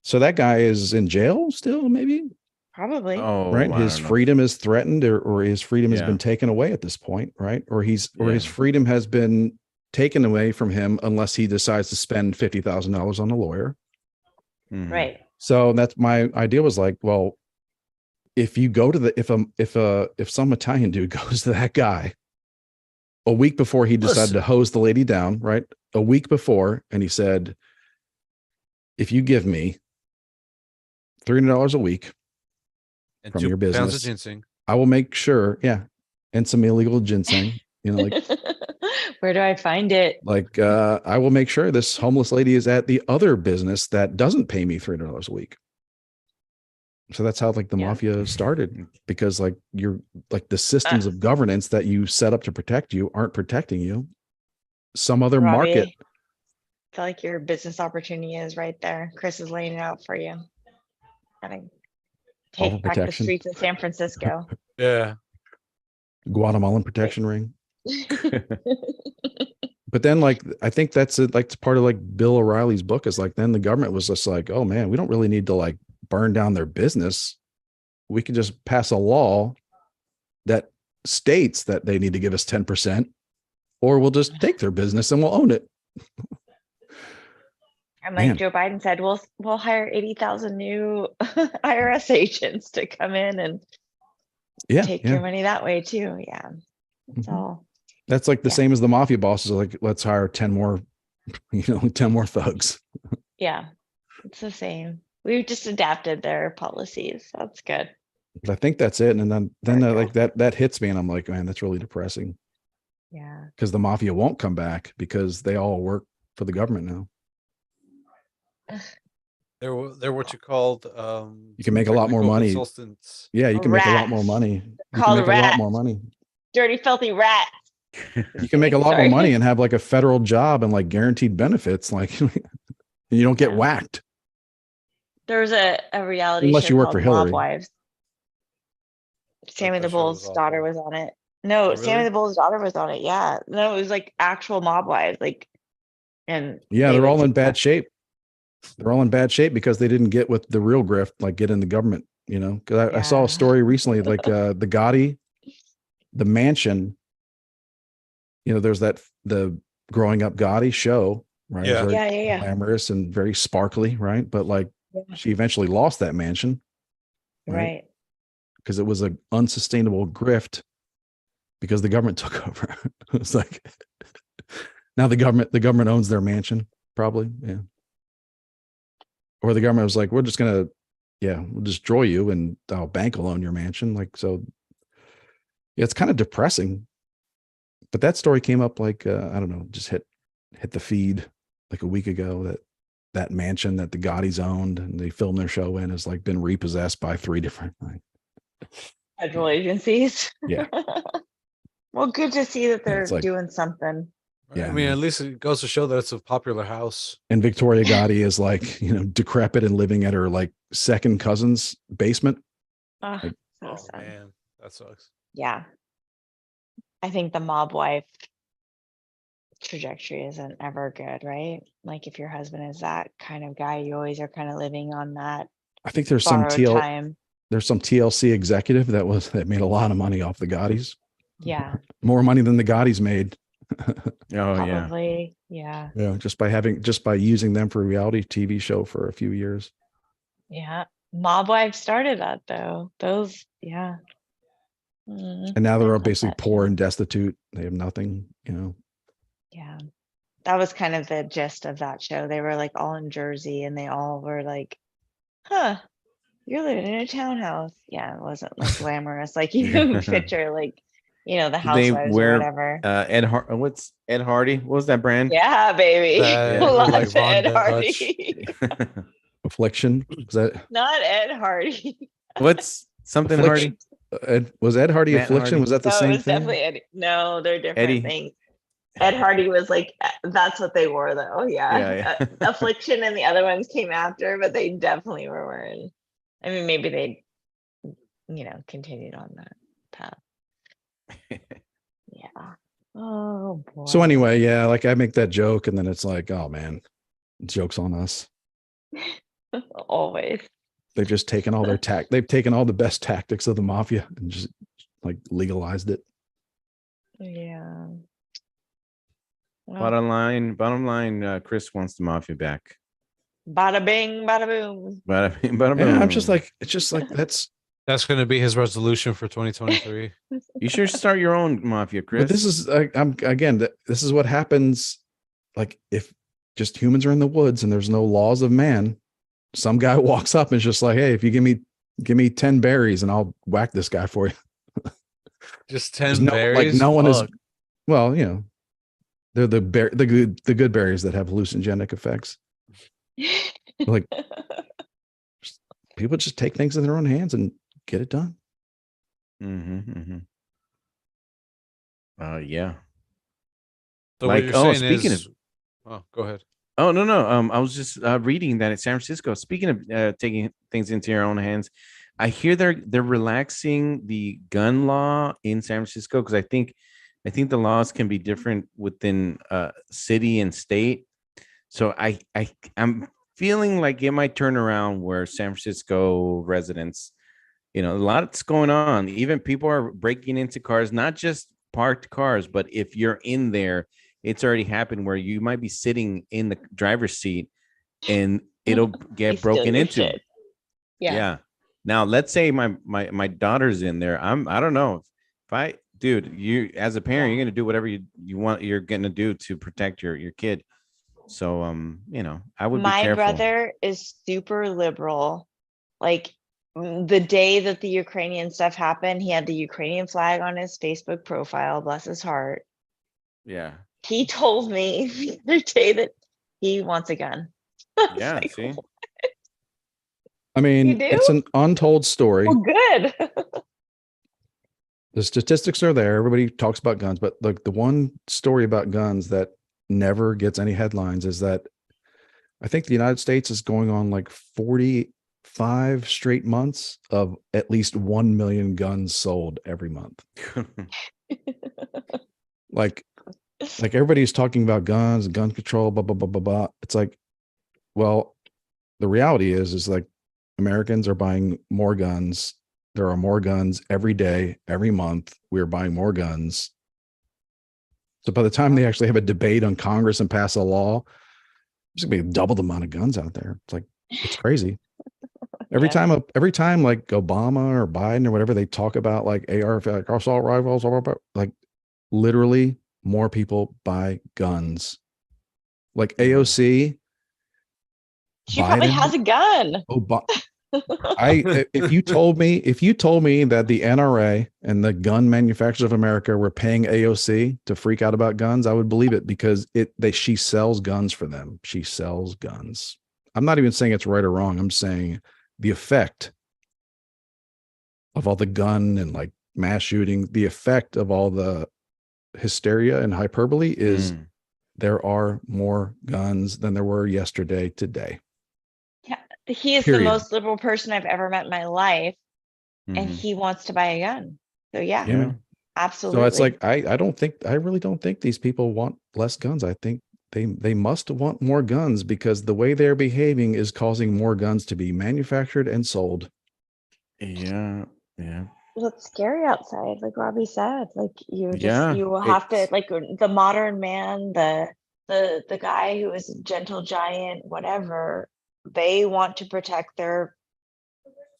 S1: So that guy is in jail still, maybe?
S2: Probably.
S4: Oh,
S1: right. His freedom is threatened, or his freedom has been taken away at this point, right? Or his freedom has been taken away from him unless he decides to spend $50,000 on a lawyer.
S4: Mm-hmm.
S2: Right.
S1: So that's my idea was like, well, if you go to if some Italian dude goes to that guy a week before he decided to hose the lady down, right? A week before, and he said, if you give me $300 a week
S3: and
S1: from
S3: 2
S1: your
S3: pounds
S1: business,
S3: of ginseng,
S1: I will make sure, and some illegal ginseng, like
S2: where do I find it?
S1: Like I will make sure this homeless lady is at the other business that doesn't pay me $300 a week. So that's how like the mafia started, because like you're like the systems of governance that you set up to protect you aren't protecting you. Some other market.
S2: I feel like your business opportunity is right there. Chris is laying it out for you. Gotta take back the streets of San Francisco.
S3: Yeah.
S1: Guatemalan protection ring. But then like I think that's it, like it's part of like Bill O'Reilly's book is like then the government was just like, oh man, we don't really need to like burn down their business. We can just pass a law that states that they need to give us 10%, or we'll just take their business and we'll own it.
S2: And like Joe Biden said, we'll hire 80,000 new IRS agents to come in and take your money that way too. Yeah. So
S1: that's like the same as the mafia bosses are like, let's hire 10 more, 10 more thugs.
S2: Yeah, it's the same. We've just adapted their policies. That's good.
S1: But I think that's it. And then like that hits me, and I'm like, man, that's really depressing.
S2: Yeah.
S1: Because the mafia won't come back because they all work for the government now.
S3: They're what you called
S1: You can make a lot more
S3: technical
S1: money.
S3: consultants.
S1: Yeah, you can make a lot more
S2: Rats.
S1: money. You can
S2: Called
S1: make a lot more
S2: rats.
S1: money.
S2: Dirty, filthy rat.
S1: You can make a lot more
S2: Sorry.
S1: money and have like a federal job and like guaranteed benefits. Like and you don't get
S2: Yeah.
S1: whacked.
S2: There was a reality
S1: Unless
S2: show
S1: you work
S2: called
S1: for
S2: Mob
S1: Hillary.
S2: Wives. Sammy
S3: That
S2: the
S3: show was
S2: Bull's daughter
S3: awful.
S2: was on it. No,
S3: Oh,
S2: Sammy
S3: really?
S2: the Bull's daughter was on it. Yeah. No, it was like actual Mob Wives. Like, and
S1: Yeah,
S2: they
S1: they're
S2: would
S1: all in
S2: take
S1: bad
S2: that.
S1: shape. They're all in bad shape because they didn't get with the real grift, like get in the government, you know. Because I saw
S2: Yeah.
S1: a story recently, like the Gotti, the mansion, you know, there's the Growing Up Gotti show, right? It was
S3: Yeah.
S1: very
S2: Yeah.
S1: glamorous and very sparkly, right? But like
S2: Yeah.
S1: she eventually lost that mansion, right?
S2: Right.
S1: Because it was an unsustainable grift because the government took over. It was like now the government owns their mansion, probably. Yeah. Or the government was like, we'll destroy you and our bank will own your mansion. Like, so yeah, it's kind of depressing. But that story came up like, I don't know, just hit the feed like a week ago that mansion that the Gaudis owned and they filmed their show in has like been repossessed by 3 different, like,
S2: Federal agencies.
S1: yeah.
S2: Well, good to see that they're
S1: It's like,
S2: doing something.
S1: yeah.
S3: I mean, at least it goes to show that it's a popular house.
S1: And Victoria Gotti is like, you know, decrepit and living at her like second cousin's basement.
S2: Oh,
S1: Like,
S2: so
S3: Oh
S2: sad.
S3: man, that sucks.
S2: Yeah. I think the mob wife trajectory isn't ever good, right? Like if your husband is that kind of guy, you always are kind of living on that
S1: I think there's
S2: borrowed time.
S1: there's some TLC executive that made a lot of money off the Gaudis.
S2: Yeah,
S1: More money than the Gaudis made.
S4: Oh yeah.
S2: probably. Yeah.
S1: Yeah, just by using them for a reality TV show for a few years.
S2: Yeah. Mob wife started that though. Those, yeah.
S1: And now
S2: I
S1: they're all
S2: love
S1: basically
S2: that
S1: poor
S2: show.
S1: and destitute. They have nothing, you know.
S2: Yeah. That was kind of the gist of that show. They were like all in Jersey and they all were like, huh, you're living in a townhouse. Yeah, it wasn't like glamorous. Like you picture like, you know, the
S4: They
S2: housewives or
S4: wear
S2: whatever.
S4: what's Ed Hardy? What was that brand?
S2: Yeah, baby.
S3: That,
S4: Yeah.
S3: or
S2: Lots
S3: like
S2: of
S3: Von
S2: Ed
S3: Dutch.
S2: Hardy.
S1: Affliction. Was that
S2: Not Ed Hardy.
S4: What's something
S1: Affliction?
S4: Hardy?
S1: Was Ed Hardy
S4: Matt
S1: Affliction?
S4: Hardy.
S1: Was that the
S2: No, it
S1: same
S2: was
S1: thing?
S2: definitely Ed. No, they're different
S4: Eddie.
S2: things. Ed Hardy was like, that's what they wore though. Yeah.
S4: Yeah.
S2: Affliction and the other ones came after, but they definitely were wearing. I mean, maybe they, you know, continued on that path. Yeah. Oh boy.
S1: So anyway, yeah, like I make that joke and then it's like, oh man, joke's on us.
S2: Always.
S1: They've just taken all they've taken all the best tactics of the mafia and just like legalized it.
S2: Yeah. Well,
S4: Bottom line, Chris wants the mafia back.
S2: bada bing, bada boom.
S4: But
S1: Yeah, I'm just like, it's just like that's
S3: That's going to be his resolution for 2023.
S4: you should start your own mafia, Chris.
S1: but this is this is what happens. Like if just humans are in the woods and there's no laws of man, some guy walks up and is just like, hey, if you give me 10 berries and I'll whack this guy for you.
S3: Just
S1: There's
S3: 10
S1: no,
S3: berries.
S1: like no one is,
S3: Fuck.
S1: well, you know, they're the good berries that have hallucinogenic effects. Like people just take things in their own hands and get it done.
S4: Yeah.
S3: So
S4: Like,
S3: what you're saying
S4: speaking
S3: is, go ahead.
S4: Oh no. I was just reading that in San Francisco. Speaking of taking things into your own hands, I hear they're relaxing the gun law in San Francisco because I think the laws can be different within city and state. So I'm feeling like it might turn around where San Francisco residents, you know, a lot's going on. Even people are breaking into cars, not just parked cars, but if you're in there, it's already happened where you might be sitting in the driver's seat and it'll
S2: They
S4: get
S2: steal
S4: broken
S2: your
S4: into.
S2: shit. Yeah.
S4: Now let's say my daughter's in there. I don't know if you as a parent, you're gonna do whatever you want. You're gonna do to protect your kid. So you know, I would be
S2: My
S4: careful.
S2: brother is super liberal. Like the day that the Ukrainian stuff happened, he had the Ukrainian flag on his Facebook profile, bless his heart.
S4: Yeah.
S2: He told me the other day that he wants a gun. I was
S4: Yeah.
S2: like,
S4: See.
S1: I
S2: You
S1: mean,
S2: do?
S1: it's an untold story.
S2: well, good.
S1: The statistics are there. Everybody talks about guns, but like the one story about guns that never gets any headlines is that I think the United States is going on like 45 straight months of at least 1 million guns sold every month. Like everybody's talking about guns, gun control, blah, blah, blah, blah, blah. It's like, well, the reality is like Americans are buying more guns. There are more guns every day, every month. We're buying more guns. So by the time they actually have a debate on Congress and pass a law, there's gonna be double the amount of guns out there. It's like, it's crazy. Every time like Obama or Biden or whatever, they talk about like AR, like assault rifles, like literally more people buy guns. Like AOC,
S2: She probably
S1: Biden,
S2: has a gun.
S1: if you told me that the NRA and the gun manufacturers of America were paying AOC to freak out about guns, I would believe it, because she sells guns for them. She sells guns. I'm not even saying it's right or wrong. I'm saying the effect of all the gun and like mass shooting, the effect of all the hysteria and hyperbole is there are more guns than there were yesterday today.
S2: He is
S1: Period.
S2: the most liberal person I've ever met in my life, and
S4: Mhm.
S2: he wants to buy a gun. So yeah,
S4: Yeah.
S2: absolutely.
S1: So it's like I really don't think these people want less guns. I think they must want more guns because the way they're behaving is causing more guns to be manufactured and sold.
S4: Yeah. Yeah.
S2: well, it's scary outside, like Robbie said. Like
S4: Yeah,
S2: you will have to
S4: it's-
S2: like the modern man, the guy who is a gentle giant, whatever. They want to protect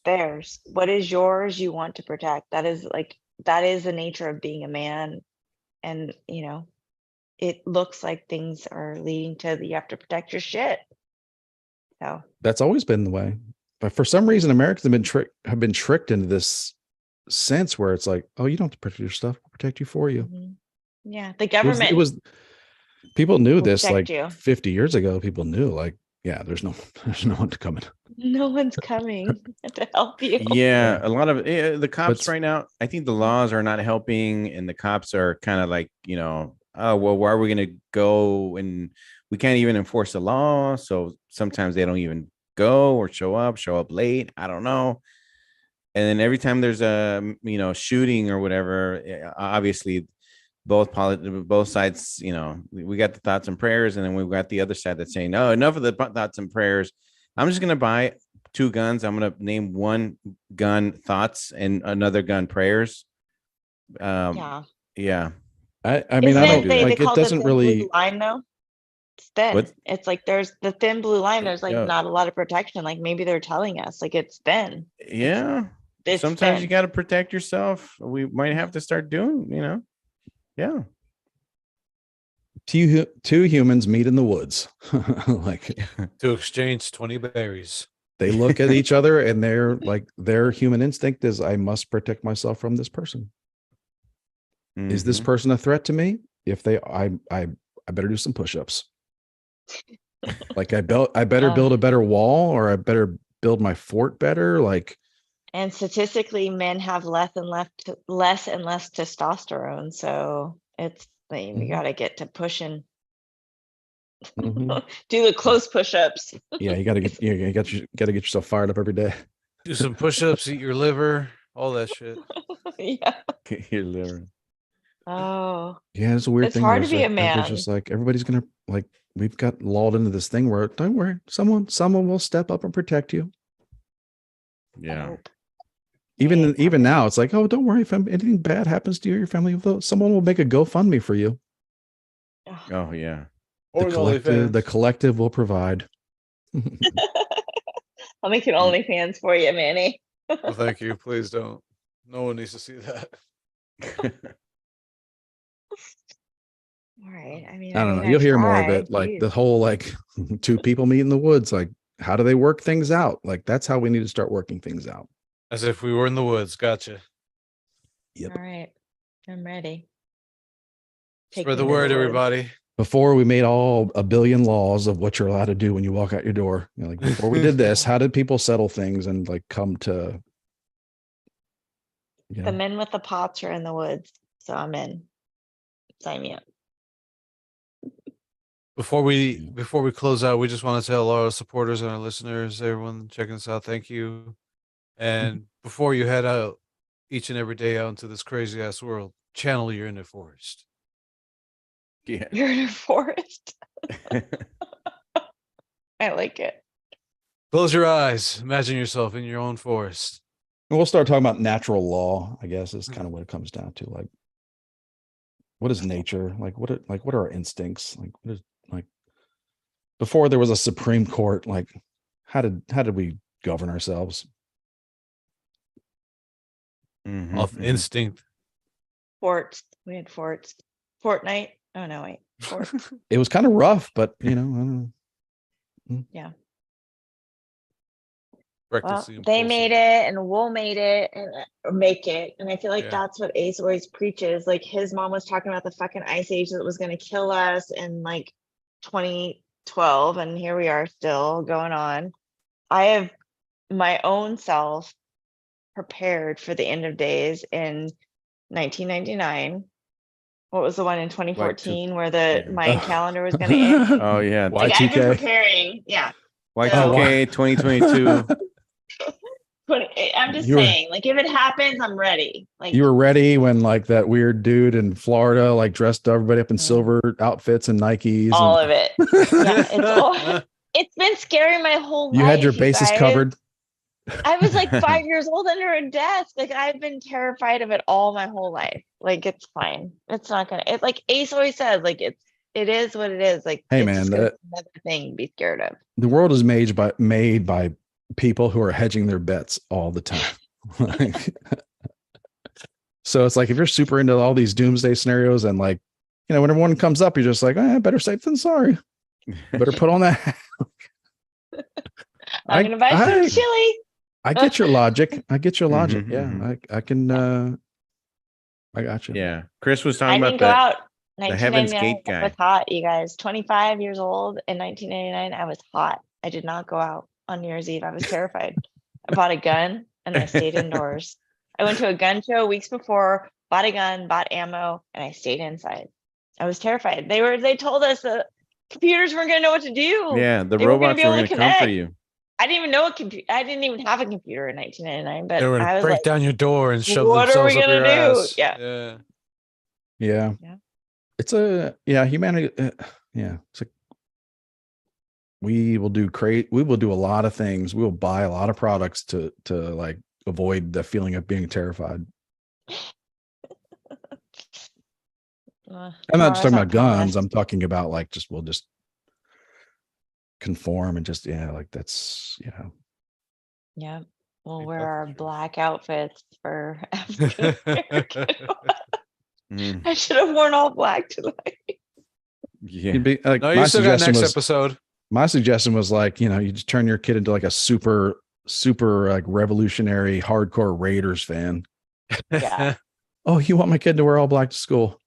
S2: theirs. What is yours, you want to protect. That is the nature of being a man, and it looks like things are leading to you have to protect your shit. So
S1: That's always been the way. But for some reason, Americans have been tricked into this sense where it's like, oh, you don't have to protect your stuff. We'll protect you for you.
S2: yeah, the government
S1: It was people knew
S2: will
S1: this
S2: protect
S1: like
S2: you.
S1: 50 years ago. People knew like, yeah, there's no one coming.
S2: No one's coming to help you.
S4: Yeah, a lot of the cops
S1: But-
S4: right now, I think the laws are not helping, and the cops are kind of like, oh, well, where are we going to go? And we can't even enforce the law. So sometimes they don't even go or show up late. I don't know. And then every time there's a, shooting or whatever, obviously both sides, we got the thoughts and prayers, and then we've got the other side that's saying, no, enough of the thoughts and prayers. I'm just going to buy 2 guns. I'm going to name one gun thoughts and another gun prayers.
S2: Yeah.
S4: Yeah.
S1: I mean,
S2: Isn't
S1: I don't
S2: they
S1: like
S2: call
S1: it doesn't
S2: the thin blue
S1: really.
S2: line though. It's thin.
S4: What?
S2: It's like there's the thin blue line. There's like
S4: Yeah.
S2: not a lot of protection. Like maybe they're telling us like it's thin.
S4: Yeah.
S2: It's
S4: Sometimes
S2: thin.
S4: you got to protect yourself. We might have to start doing, yeah.
S1: Two humans meet in the woods. Like
S3: To exchange 20 berries.
S1: they look at each other and they're like, their human instinct is, I must protect myself from this person. Is this
S4: Mhm.
S1: person a threat to me? If they, I better do some push-ups. Like I better build a better wall, or I better build my fort better. Like,
S2: And statistically, men have less and less testosterone. So it's like, you
S1: Mhm.
S2: got to get to pushing.
S1: mhm.
S2: Do the close push-ups.
S1: Yeah, you got to get yourself fired up every day.
S3: Do some push-ups, eat your liver, all that shit.
S2: Yeah.
S4: Your liver.
S2: Oh,
S1: Yeah, it's a weird
S2: It's
S1: thing.
S2: hard
S1: where
S2: to be a
S1: everybody's
S2: man.
S1: just like everybody's gonna like. We've got lulled into this thing where don't worry, someone will step up and protect you.
S4: Yeah.
S2: nope.
S1: Even now, it's like, oh, don't worry, if anything bad happens to you or your family, someone will make a GoFundMe for you.
S2: Ugh.
S4: Oh, yeah.
S1: The collective will provide.
S2: I'll make an OnlyFans for you, Manny.
S3: Oh, thank you. Please don't. No one needs to see that.
S2: All right. I mean,
S1: I don't know. You'll hear more of it. Like
S2: Jeez.
S1: the whole like 2 people meet in the woods. Like, how do they work things out? Like that's how we need to start working things out.
S3: As if we were in the woods. Gotcha.
S1: Yep.
S2: All right. I'm ready. Take
S3: Spread
S2: me
S3: the
S2: to
S3: word,
S2: woods.
S3: everybody.
S1: Before we made all a billion laws of what you're allowed to do when you walk out your door, you know, like before we did this, how did people settle things and like come to, you
S2: The
S1: know,
S2: men with the pots are in the woods, so I'm in. Sign me up.
S3: Before we close out, we just want to tell our supporters and our listeners, everyone checking us out, thank you. And before you head out each and every day out into this crazy ass world, channel your inner forest.
S4: Yeah.
S2: You're in a forest. I like it.
S3: Close your eyes. Imagine yourself in your own forest.
S1: and we'll start talking about natural law, I guess is kind of what it comes down to. Like, what is nature? Like, what are our instincts? Like, what is like before there was a Supreme Court, like how did we govern ourselves?
S4: Mhm,
S3: Off
S4: mhm.
S3: instinct.
S2: Forts. We had forts. Fortnite. Oh no, wait. Fort.
S1: It was kind of rough, but you know, I don't know.
S2: Yeah. Well,
S3: Recklessly
S2: they
S3: impulsive.
S2: made it and we'll made it and or make it. And I feel like
S3: Yeah.
S2: that's what Ace always preaches. Like his mom was talking about the fucking ice age that was gonna kill us in like 2012, and here we are still going on. I have my own self prepared for the end of days in 1999. What was the one in 2014 where the
S4: yeah.
S2: Mayan calendar was gonna end?
S4: Oh yeah.
S2: Like I've been
S1: Y2K.
S2: preparing. Yeah.
S4: Y2K 2022.
S2: I'm just
S1: You were-
S2: saying, like, if it happens, I'm ready. Like,
S1: You were ready when like that weird dude in Florida like dressed everybody up in silver outfits and Nikes.
S2: all
S1: and
S2: of it. Yeah, it's all. It's been scary my whole life.
S1: you had your bases
S2: guys.
S1: covered.
S2: I was like 5 years old under a desk. Like I've been terrified of it all my whole life. Like it's fine. It's not gonna. It like Ace always says. Like it is what it is. Like
S1: Hey,
S2: it's
S1: man,
S2: just gonna be another thing to be scared of.
S1: The world is made by people who are hedging their bets all the time. So it's like if you're super into all these doomsday scenarios and like, you know, whenever one comes up, you're just like, better safe than sorry. Better put on that.
S2: I'm gonna buy some chili.
S1: I get your logic. I get your logic.
S4: Mhm,
S1: Yeah,
S4: mhm.
S1: I can. I got you.
S4: Yeah. Chris was
S2: I
S4: talking
S2: didn't
S4: about
S2: go
S4: that.
S2: out.
S4: The Heaven's
S2: 1999.
S4: Gate
S2: I was
S4: guy.
S2: hot, you guys. 25 years old in 1999. I was hot. I did not go out on New Year's Eve. I was terrified. I bought a gun and I stayed indoors. I went to a gun show weeks before, bought a gun, bought ammo, and I stayed inside. I was terrified. They told us the computers weren't gonna know what to do.
S4: Yeah, the
S2: They weren't
S4: robots
S2: be
S4: were
S2: able
S4: going
S2: to
S4: to come for
S2: connect.
S4: you.
S2: I didn't even know a computer. I didn't even have a computer in 1999. But
S3: They were
S2: I
S3: gonna
S2: was
S3: break
S2: like,
S3: down your door and shove
S2: what are we
S3: themselves up
S2: gonna
S3: your
S2: do?
S3: ass.
S2: Yeah.
S1: Yeah.
S2: Yeah.
S1: It's humanity. Yeah. It's like we will do a lot of things. We will buy a lot of products to like avoid the feeling of being terrified. I'm not just talking about guns. I'm talking about like we'll just conform and just like that's
S2: Yeah. We'll
S3: Ain't
S2: wear
S3: that for
S2: our
S3: sure.
S2: black outfits for African American.
S4: Mm,
S2: I should have worn all black tonight.
S4: yeah.
S1: You'd be, like,
S3: No, you still got next episode.
S1: my suggestion was like, you know, you just turn your kid into like a super like revolutionary hardcore Raiders fan.
S2: Yeah.
S1: Oh, you want my kid to wear all black to school?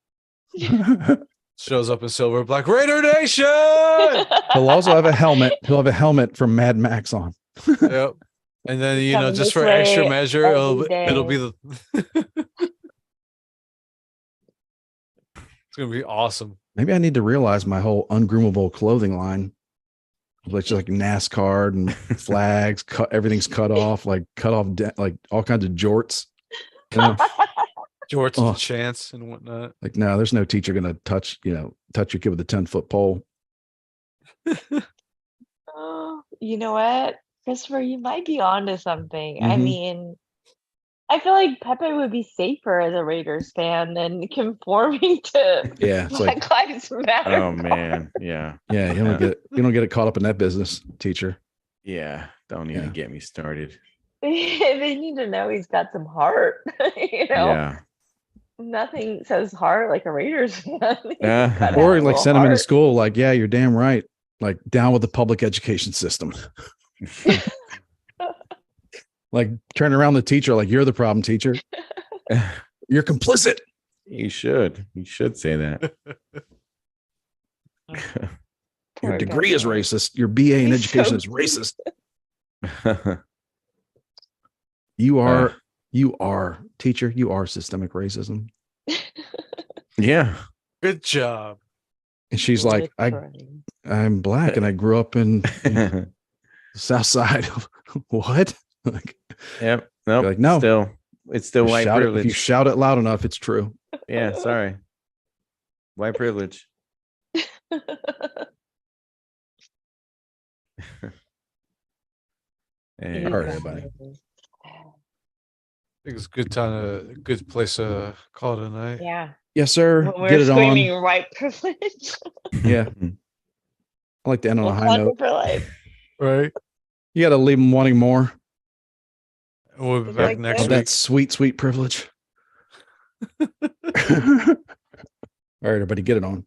S3: Shows up in silver, black Raider Nation.
S1: He'll also have a helmet. He'll have a helmet from Mad Max on.
S3: Yep. And then
S2: Coming
S3: just
S2: this
S3: for extra
S2: way
S3: measure,
S2: every
S3: it'll be
S2: day.
S3: the. It's gonna be awesome.
S1: Maybe I need to realize my whole ungroomable clothing line, like just like NASCAR and flags, everything's cut off, like like all kinds of jorts. You know?
S3: Jorts
S1: Oh.
S3: and chance and whatnot.
S1: Like, no, there's no teacher gonna touch your kid with a 10-foot pole.
S2: Oh, you know what, Christopher, you might be onto something. I
S1: Mhm.
S2: mean, I feel like Pepe would be safer as a Raiders fan than conforming to
S1: Yeah, it's like,
S2: Black Lives Matter.
S4: Oh man. Yeah.
S1: yeah, you don't get it caught up in that business, teacher.
S4: Yeah. Don't even get me started.
S2: They need to know he's got some heart.
S4: Yeah.
S2: Nothing says heart like a Raiders fan. He's
S4: Yeah.
S2: gotta have
S1: Or
S2: a
S1: like
S2: little
S1: send them into
S2: heart.
S1: school, like, yeah, you're damn right. Like down with the public education system. Like turn around the teacher, like you're the problem, teacher. You're complicit.
S4: You should say that.
S1: Your
S2: Poor
S1: degree is
S2: guy.
S1: racist. Your BA in
S2: He's
S1: education
S2: so
S1: is racist. You are teacher. You are systemic racism.
S4: Yeah.
S3: Good job.
S1: And she's like, I'm black and I grew up in the South Side. What? Like,
S4: Yep. Nope.
S1: like, no.
S4: It's still white
S1: if you
S4: privilege.
S1: shout it loud enough, it's true.
S4: Yeah. Sorry. White privilege.
S1: All right, everybody.
S3: I think it's a good place to call it a night.
S2: Yeah.
S1: Yes, sir.
S2: When
S1: Get
S2: we're
S1: it
S2: screaming
S1: on.
S2: white privilege.
S1: Yeah. I like to end on a high note.
S2: For life.
S3: Right.
S1: You got to leave them wanting more
S3: And we'll be
S2: It's
S3: back
S2: like
S3: next
S1: of
S3: week.
S1: that sweet, sweet privilege. All right, everybody, get it on.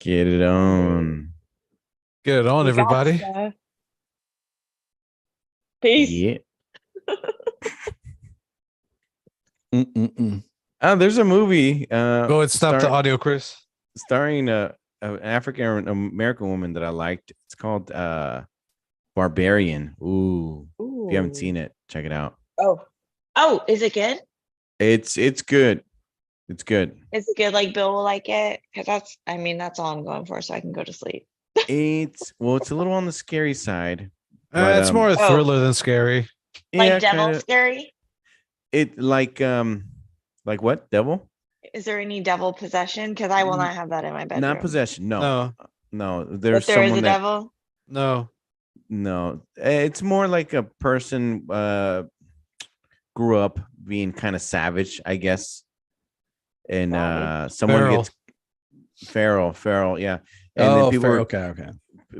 S4: Get it on.
S3: Get it on,
S2: We got
S3: everybody.
S2: stuff. Peace.
S4: Yeah.
S1: Mm-mm-mm.
S4: There's a movie.
S3: Go ahead, stop the audio, Chris.
S4: Starring an African American woman that I liked. It's called Barbarian. Ooh. If you haven't seen it, check it out.
S2: Oh, is it good?
S4: It's good. It's good.
S2: Is it good? Like Bill will like it? Because that's all I'm going for, so I can go to sleep.
S4: It's a little on the scary side.
S3: It's more a thriller than scary.
S2: Like devil
S4: kinda.
S2: scary?
S4: It like what? Devil?
S2: Is there any devil possession? Because I will not have that in my bedroom.
S4: Not possession. No.
S2: But
S4: There's
S2: there is
S4: someone
S2: a devil?
S4: No. It's more like a person grew up being kind of savage, I guess. And someone
S3: Feral.
S4: gets feral, yeah. And then people were
S1: okay.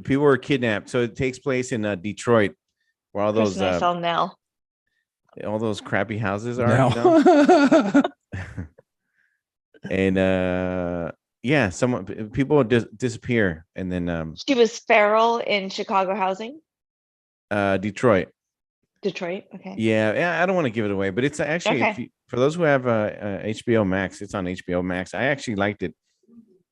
S4: people were kidnapped. So it takes place in Detroit, where all those
S2: Christmas on Nell.
S4: all those crappy houses are.
S1: No.
S4: You know? And people disappear, and then
S2: She was feral in Chicago housing?
S4: Detroit.
S2: Detroit? Okay.
S4: Yeah, I don't want to give it away, but it's actually
S2: Okay.
S4: for those who have HBO Max, it's on HBO Max. I actually liked it.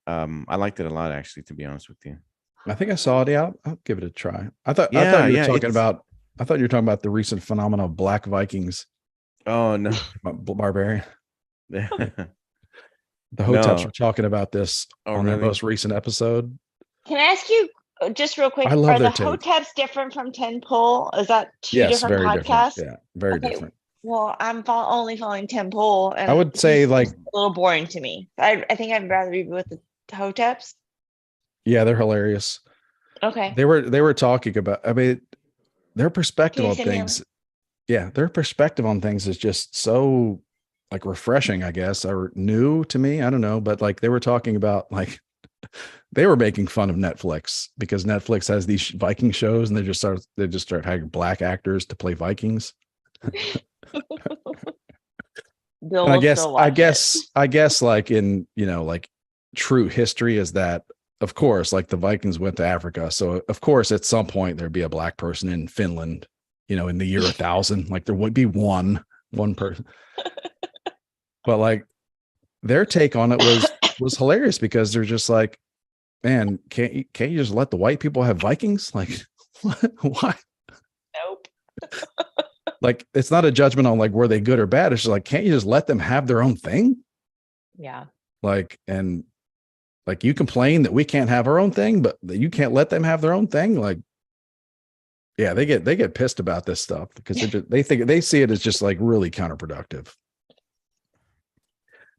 S4: I liked it a lot, actually, to be honest with you.
S1: I think I saw it out. I'll give it a try. I thought you were talking about the recent phenomenon of Black Vikings.
S4: Oh no,
S1: Barbarian.
S4: the
S1: The Hoteps were talking about this on their
S4: really?
S1: most recent episode.
S2: Can I ask you just real quick?
S1: I love
S2: are
S1: their
S2: the
S1: take.
S2: Hoteps different from Ten Pole? Is that two
S1: Yes,
S2: different
S1: very
S2: podcasts?
S1: different. Yeah, very
S2: Okay.
S1: different.
S2: Well, I'm only following Ten Pole, and
S1: I would say
S2: he's
S1: like
S2: a little boring to me. I think I'd rather be with the Hoteps.
S1: yeah, they're hilarious.
S2: Okay.
S1: They were talking about. I mean, their perspective
S2: Can you
S1: on
S2: send me a
S1: things. Yeah, their perspective on things is just so like refreshing, I guess, or new to me. I don't know, but like they were talking about like they were making fun of Netflix because Netflix has these Viking shows and they just start hiring black actors to play Vikings.
S2: Bill
S1: And
S2: will still watch it.
S1: I guess like in, like true history is that of course, like the Vikings went to Africa. So of course, at some point there'd be a black person in Finland, in the year 1000, like there would be one person. But like their take on it was hilarious because they're just like, man, can't you just let the white people have Vikings? Like, why?
S2: Nope.
S1: Like, it's not a judgment on like were they good or bad. It's just like, can't you just let them have their own thing?
S2: Yeah.
S1: Like, and like you complain that we can't have our own thing, but that you can't let them have their own thing. Like, yeah, they get pissed about this stuff because they see it as just like really counterproductive.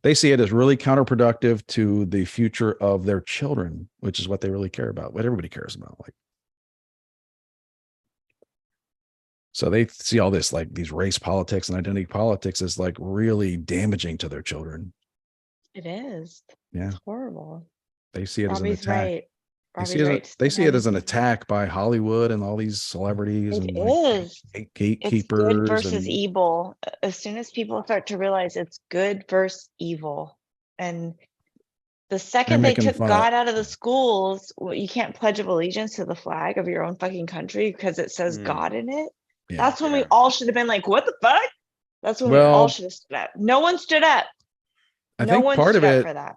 S1: They see it as really counterproductive to the future of their children, which is what they really care about, what everybody cares about. Like, so they see all this, like these race politics and identity politics as like really damaging to their children.
S2: It is.
S1: Yeah.
S2: It's horrible.
S1: They see it
S2: Robbie's
S1: as an attack.
S2: right.
S1: They see it as an attack by Hollywood and all these celebrities
S2: It
S1: and
S2: is.
S1: like
S2: It's
S1: gatekeepers.
S2: good versus
S1: and,
S2: evil. As soon as people start to realize it's good versus evil, and the second they
S1: making
S2: took
S1: fun of-
S2: God out of the schools, you can't pledge of allegiance to the flag of your own fucking country because it says God in it.
S1: Yeah.
S2: That's when we
S4: Yeah.
S2: all should have been like, what the fuck? That's when we
S1: Well,
S2: all should have stood up. No one stood up.
S1: I
S2: No
S1: think
S2: one
S1: part of
S2: stood up
S1: it,
S2: for that.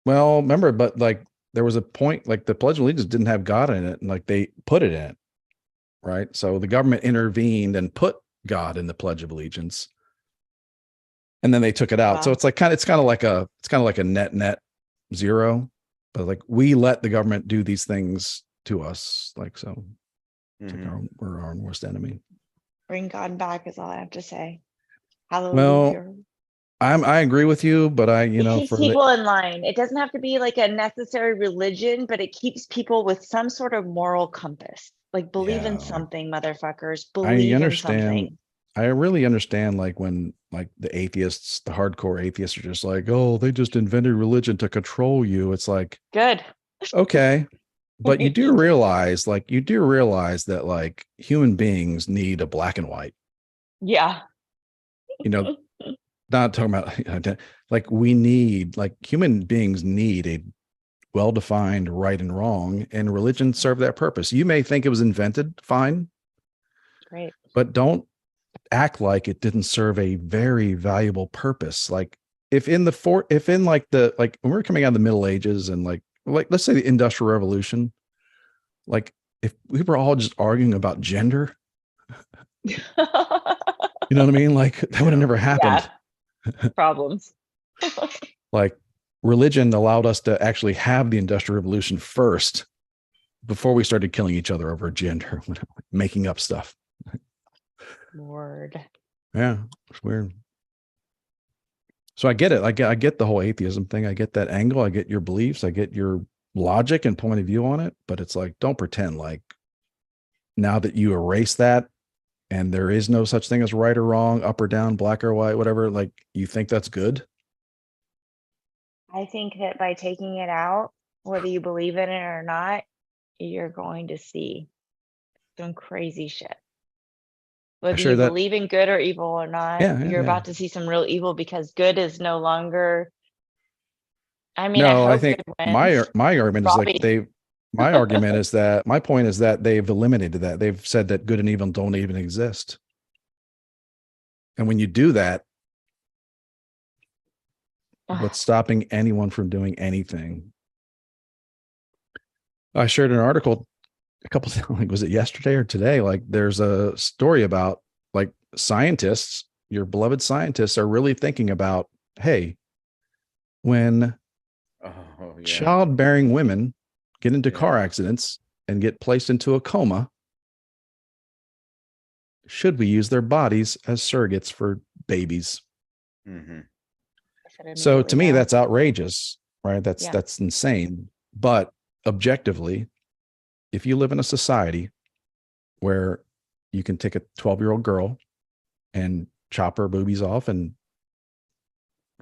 S1: well, remember, but like there was a point, like the Pledge of Allegiance didn't have God in it, and like they put it in it, right? So the government intervened and put God in the Pledge of Allegiance, and then they took it out. So
S2: Wow.
S1: it's kind of like a net zero, but like we let the government do these things to us, like so. It's like
S4: Mhm.
S1: we're our worst enemy.
S2: Bring God back is all I have to say. Hallelujah.
S1: Well, I agree with you, but
S2: It keeps
S1: for the
S2: people in line. It doesn't have to be like a necessary religion, but it keeps people with some sort of moral compass. Like believe in
S1: Yeah.
S2: something, motherfuckers.
S1: I
S2: Believe in
S1: understand.
S2: something.
S1: I really understand, like when like the atheists, the hardcore atheists are just like, oh, they just invented religion to control you. It's like,
S2: Good.
S1: okay, but you do realize that like human beings need a black and white.
S2: Yeah.
S1: Not talking about like we need, like human beings need a well-defined right and wrong, and religion served that purpose. You may think it was invented, fine,
S2: Great.
S1: but don't act like it didn't serve a very valuable purpose. Like if in like when we're coming out of the Middle Ages and like let's say the Industrial Revolution, like if we were all just arguing about gender, you know what I mean? Like that would have never happened.
S2: Problems.
S1: Like religion allowed us to actually have the Industrial Revolution first before we started killing each other over gender, making up stuff.
S2: Word.
S1: Yeah, it's weird. So I get it. I get the whole atheism thing. I get that angle. I get your beliefs. I get your logic and point of view on it. But it's like, don't pretend like now that you erase that and there is no such thing as right or wrong, up or down, black or white, whatever, like you think that's good.
S2: I think that by taking it out, whether you believe in it or not, you're going to see some crazy shit. Whether
S1: share
S2: you
S1: that.
S2: believe in good or evil or not,
S1: Yeah,
S2: you're about to see some real evil because good is no longer. I mean,
S1: No,
S2: I
S1: I
S2: hope
S1: think
S2: good wins.
S1: my argument is like
S2: Robbie.
S1: my argument is that my point is that they've eliminated that. They've said that good and evil don't even exist. And when you do that, what's stopping anyone from doing anything? I shared an article a couple of, like, was it yesterday or today? Like there's a story about like scientists, your beloved scientists are really thinking about, hey, when childbearing women get into car accidents and get placed into a coma, should we use their bodies as surrogates for babies?
S4: Mm-hmm.
S1: So to me, that's outrageous, right?
S2: Yeah.
S1: That's insane. But objectively, if you live in a society where you can take a 12-year-old girl and chop her boobies off and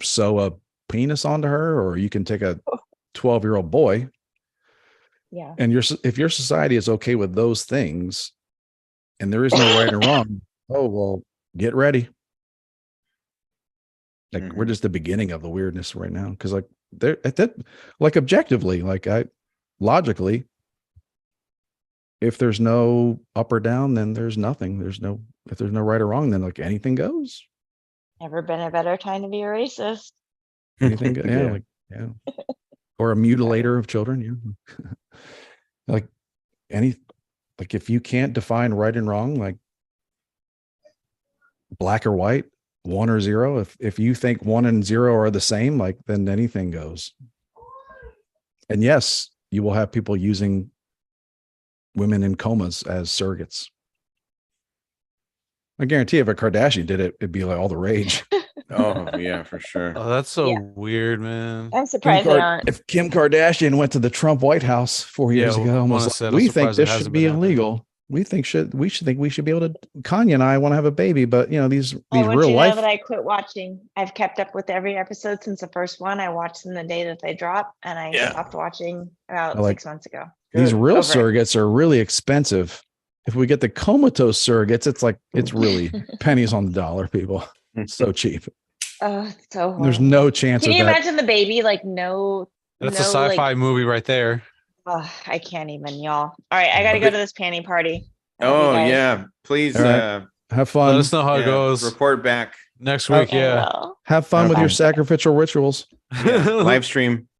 S1: sew a penis onto her, or you can take a 12-year-old boy.
S2: Yeah.
S1: And if your society is okay with those things and there is no right and wrong, oh, well, get ready. Like we're just the beginning of the weirdness right now. Cause like they're at that, like objectively, like logically, if there's no up or down, then there's nothing. If there's no right or wrong, then like anything goes.
S2: Never been a better time to be a racist.
S1: Anything, yeah. Or a mutilator of children, yeah. Like if you can't define right and wrong, like black or white, 1 or 0, if you think 1 and 0 are the same, like then anything goes. And yes, you will have people using women in comas as surrogates. I guarantee if a Kardashian did it, it'd be like all the rage.
S4: Oh yeah, for sure.
S3: Oh, that's so weird, man.
S2: I'm surprised they aren't.
S1: If Kim Kardashian went to the Trump White House 4 years ago and was like, we think this should be illegal. We should be able to. Kanye and I want to have a baby, but you know these
S2: I want
S1: real
S2: you to
S1: life.
S2: know that I quit watching. I've kept up with every episode since the first one. I watched them the day that they drop, and I stopped watching about 6 months ago.
S1: These real surrogates are really expensive. If we get the comatose surrogates, it's really pennies on the dollar, people. It's so cheap.
S2: Oh, it's so horrible.
S1: There's no chance
S2: Can
S1: of
S2: you
S1: that.
S2: imagine the baby? Like no.
S3: That's a sci-fi movie right there.
S2: I can't even, y'all. All right, I gotta go to this panty party.
S4: Oh
S2: guys.
S4: yeah, please
S1: All right. Have fun.
S3: Let us know how it
S4: yeah,
S3: goes
S4: report back.
S3: next week.
S2: I
S3: Yeah.
S2: will.
S1: Have fun with your
S2: Okay.
S1: sacrificial rituals.
S4: Yeah, live stream.